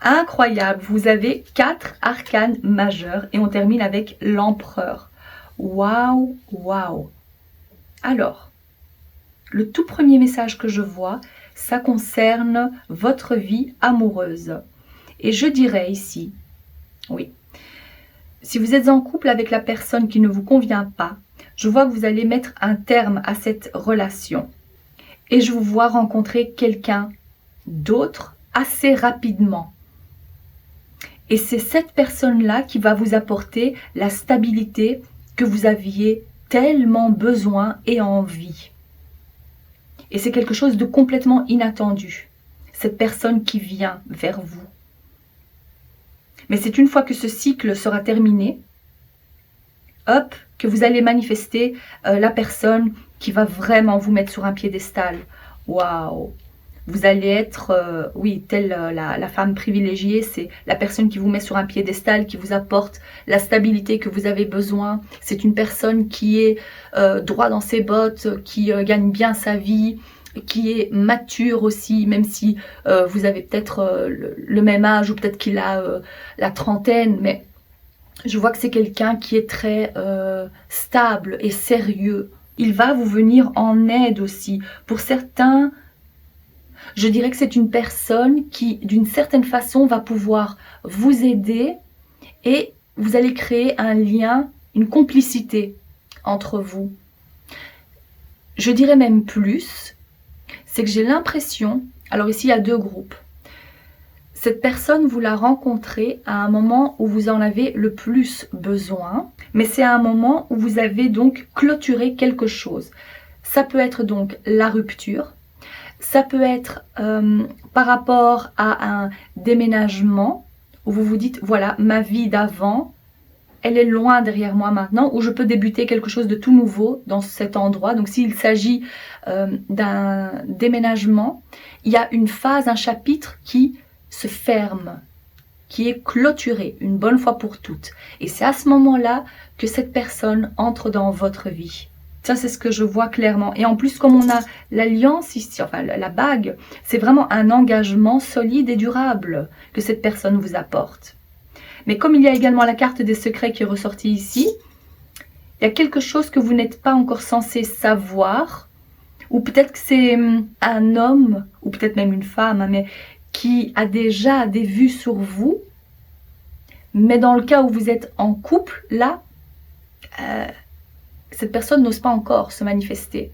Speaker 1: Incroyable, vous avez 4 arcanes majeurs et on termine avec l'empereur. Waouh, waouh. Alors, le tout premier message que je vois, ça concerne votre vie amoureuse. Et je dirais ici, oui, si vous êtes en couple avec la personne qui ne vous convient pas, je vois que vous allez mettre un terme à cette relation. Et je vous vois rencontrer quelqu'un d'autre assez rapidement. Et c'est cette personne-là qui va vous apporter la stabilité que vous aviez tellement besoin et envie. Et c'est quelque chose de complètement inattendu, cette personne qui vient vers vous. Mais c'est une fois que ce cycle sera terminé, hop, que vous allez manifester la personne qui va vraiment vous mettre sur un piédestal. Waouh! Vous allez être, oui, telle la femme privilégiée, c'est la personne qui vous met sur un piédestal, qui vous apporte la stabilité que vous avez besoin. C'est une personne qui est droit dans ses bottes, qui gagne bien sa vie, qui est mature aussi, même si vous avez peut-être le même âge ou peut-être qu'il a la trentaine, mais je vois que c'est quelqu'un qui est très stable et sérieux. Il va vous venir en aide aussi. Pour certains, je dirais que c'est une personne qui, d'une certaine façon, va pouvoir vous aider et vous allez créer un lien, une complicité entre vous. Je dirais même plus, c'est que j'ai l'impression, alors ici il y a 2 groupes. Cette personne, vous la rencontrez à un moment où vous en avez le plus besoin, mais c'est à un moment où vous avez donc clôturé quelque chose. Ça peut être donc la rupture, ça peut être par rapport à un déménagement où vous vous dites, voilà, ma vie d'avant, elle est loin derrière moi maintenant, où je peux débuter quelque chose de tout nouveau dans cet endroit. Donc s'il s'agit d'un déménagement, il y a une phase, un chapitre qui se ferme, qui est clôturé une bonne fois pour toutes. Et c'est à ce moment-là que cette personne entre dans votre vie. Ça, c'est ce que je vois clairement. Et en plus, comme on a l'alliance ici, enfin la bague, c'est vraiment un engagement solide et durable que cette personne vous apporte. Mais comme il y a également la carte des secrets qui est ressortie ici, il y a quelque chose que vous n'êtes pas encore censé savoir, ou peut-être que c'est un homme, ou peut-être même une femme, hein, mais qui a déjà des vues sur vous. Mais dans le cas où vous êtes en couple, là, cette personne n'ose pas encore se manifester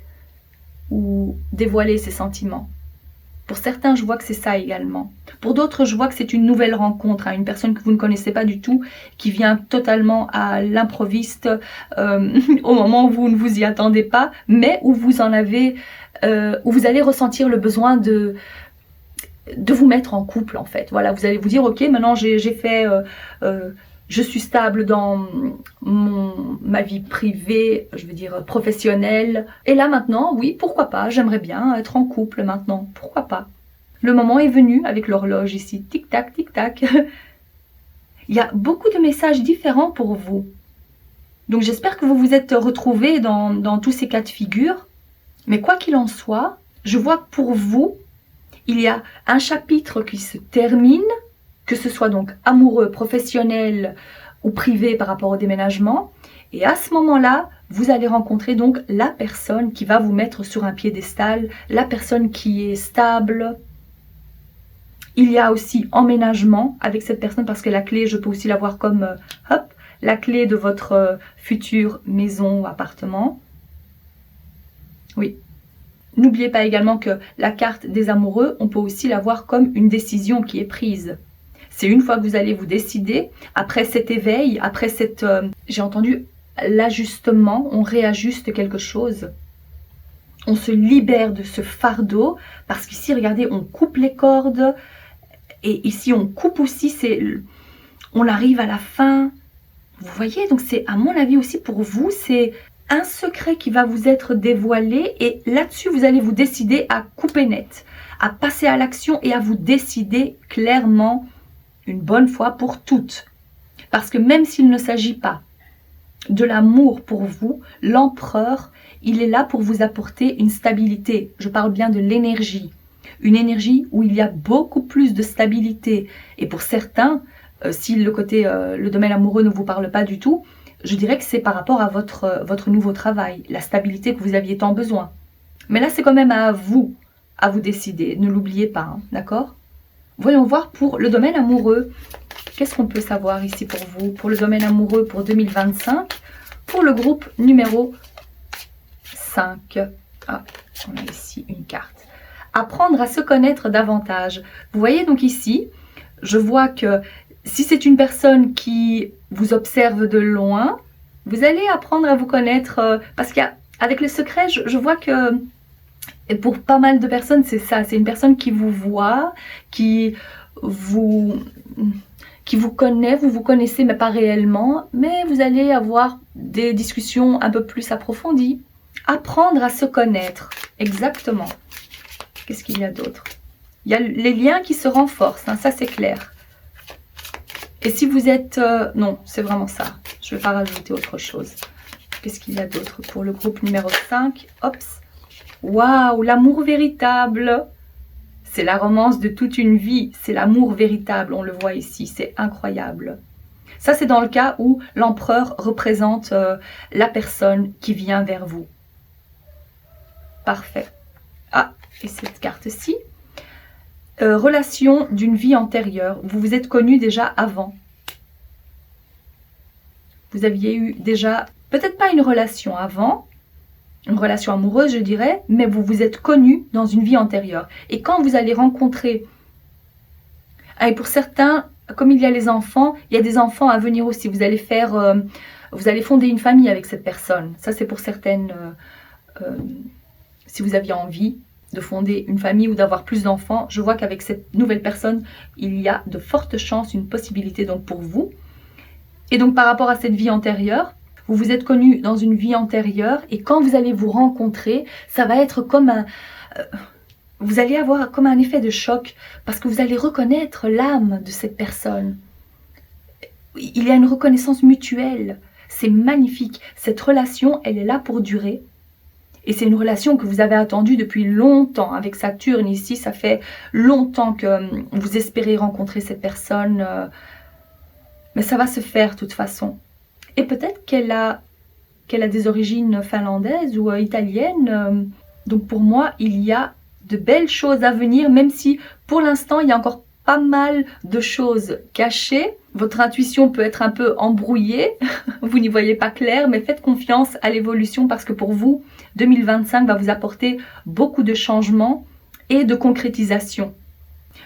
Speaker 1: ou dévoiler ses sentiments. Pour certains, je vois que c'est ça également. Pour d'autres, je vois que c'est une nouvelle rencontre, hein, une personne que vous ne connaissez pas du tout, qui vient totalement à l'improviste, au moment où vous ne vous y attendez pas, mais où vous en avez, où vous allez ressentir le besoin de vous mettre en couple en fait. Voilà, vous allez vous dire, ok, maintenant j'ai fait... je suis stable dans ma vie privée, je veux dire professionnelle. Et là maintenant, oui, pourquoi pas, j'aimerais bien être en couple maintenant, pourquoi pas. Le moment est venu avec l'horloge ici, tic-tac, tic-tac. Il y a beaucoup de messages différents pour vous. Donc j'espère que vous vous êtes retrouvés dans tous ces cas de figure. Mais quoi qu'il en soit, je vois que pour vous, il y a un chapitre qui se termine, que ce soit donc amoureux, professionnel ou privé par rapport au déménagement. Et à ce moment-là, vous allez rencontrer donc la personne qui va vous mettre sur un piédestal, la personne qui est stable. Il y a aussi emménagement avec cette personne parce que la clé, je peux aussi la voir comme hop, la clé de votre future maison ou appartement. Oui. N'oubliez pas également que la carte des amoureux, on peut aussi la voir comme une décision qui est prise. C'est une fois que vous allez vous décider, après cet éveil, après cette... j'ai entendu l'ajustement, on réajuste quelque chose. On se libère de ce fardeau, parce qu'ici, regardez, on coupe les cordes, et ici, on coupe aussi, on arrive à la fin. Vous voyez, donc c'est, à mon avis aussi, pour vous, c'est un secret qui va vous être dévoilé, et là-dessus, vous allez vous décider à couper net, à passer à l'action et à vous décider clairement une bonne fois pour toutes. Parce que même s'il ne s'agit pas de l'amour pour vous, l'empereur, il est là pour vous apporter une stabilité. Je parle bien de l'énergie. Une énergie où il y a beaucoup plus de stabilité. Et pour certains, si le domaine amoureux ne vous parle pas du tout, je dirais que c'est par rapport à votre nouveau travail, la stabilité que vous aviez tant besoin. Mais là, c'est quand même à vous décider. Ne l'oubliez pas, hein, d'accord? Voyons voir pour le domaine amoureux. Qu'est-ce qu'on peut savoir ici pour vous? Pour le domaine amoureux pour 2025, pour le groupe numéro 5. Ah, on a ici une carte. Apprendre à se connaître davantage. Vous voyez donc ici, je vois que si c'est une personne qui vous observe de loin, vous allez apprendre à vous connaître parce qu'avec le secret, je vois que et pour pas mal de personnes, c'est ça, c'est une personne qui vous voit, qui vous connaît, vous vous connaissez mais pas réellement, mais vous allez avoir des discussions un peu plus approfondies. Apprendre à se connaître, exactement. Qu'est-ce qu'il y a d'autre? Il y a les liens qui se renforcent, hein, ça c'est clair. Et si vous êtes... non, c'est vraiment ça. Je ne vais pas rajouter autre chose. Qu'est-ce qu'il y a d'autre pour le groupe numéro 5? Ops. Waouh, l'amour véritable. C'est la romance de toute une vie. C'est l'amour véritable, on le voit ici. C'est incroyable. Ça, c'est dans le cas où l'empereur représente la personne qui vient vers vous. Parfait. Ah, et cette carte-ci. Relation d'une vie antérieure. Vous vous êtes connus déjà avant. Vous aviez eu déjà, peut-être pas une relation avant, une relation amoureuse je dirais, mais vous vous êtes connus dans une vie antérieure. Et quand vous allez rencontrer, et pour certains, comme il y a les enfants, il y a des enfants à venir aussi. Vous allez fonder une famille avec cette personne. Ça c'est pour certaines, si vous aviez envie de fonder une famille ou d'avoir plus d'enfants, je vois qu'avec cette nouvelle personne, il y a de fortes chances, une possibilité donc pour vous. Et donc par rapport à cette vie antérieure, vous vous êtes connus dans une vie antérieure et quand vous allez vous rencontrer, ça va être comme un... vous allez avoir comme un effet de choc parce que vous allez reconnaître l'âme de cette personne. Il y a une reconnaissance mutuelle. C'est magnifique. Cette relation, elle est là pour durer. Et c'est une relation que vous avez attendue depuis longtemps. Avec Saturne ici, ça fait longtemps que vous espérez rencontrer cette personne. Mais ça va se faire de toute façon. Et peut-être qu'elle a des origines finlandaises ou italiennes. Donc pour moi, il y a de belles choses à venir, même si pour l'instant, il y a encore pas mal de choses cachées. Votre intuition peut être un peu embrouillée, vous n'y voyez pas clair, mais faites confiance à l'évolution parce que pour vous, 2025 va vous apporter beaucoup de changements et de concrétisation.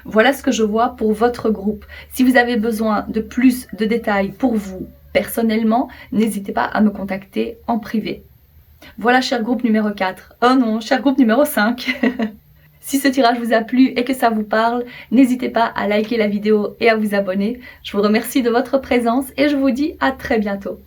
Speaker 1: Voilà ce que je vois pour votre groupe. Si vous avez besoin de plus de détails pour vous personnellement, n'hésitez pas à me contacter en privé. Voilà, cher groupe numéro 4. Oh non, cher groupe numéro 5. Si ce tirage vous a plu et que ça vous parle, n'hésitez pas à liker la vidéo et à vous abonner. Je vous remercie de votre présence et je vous dis à très bientôt.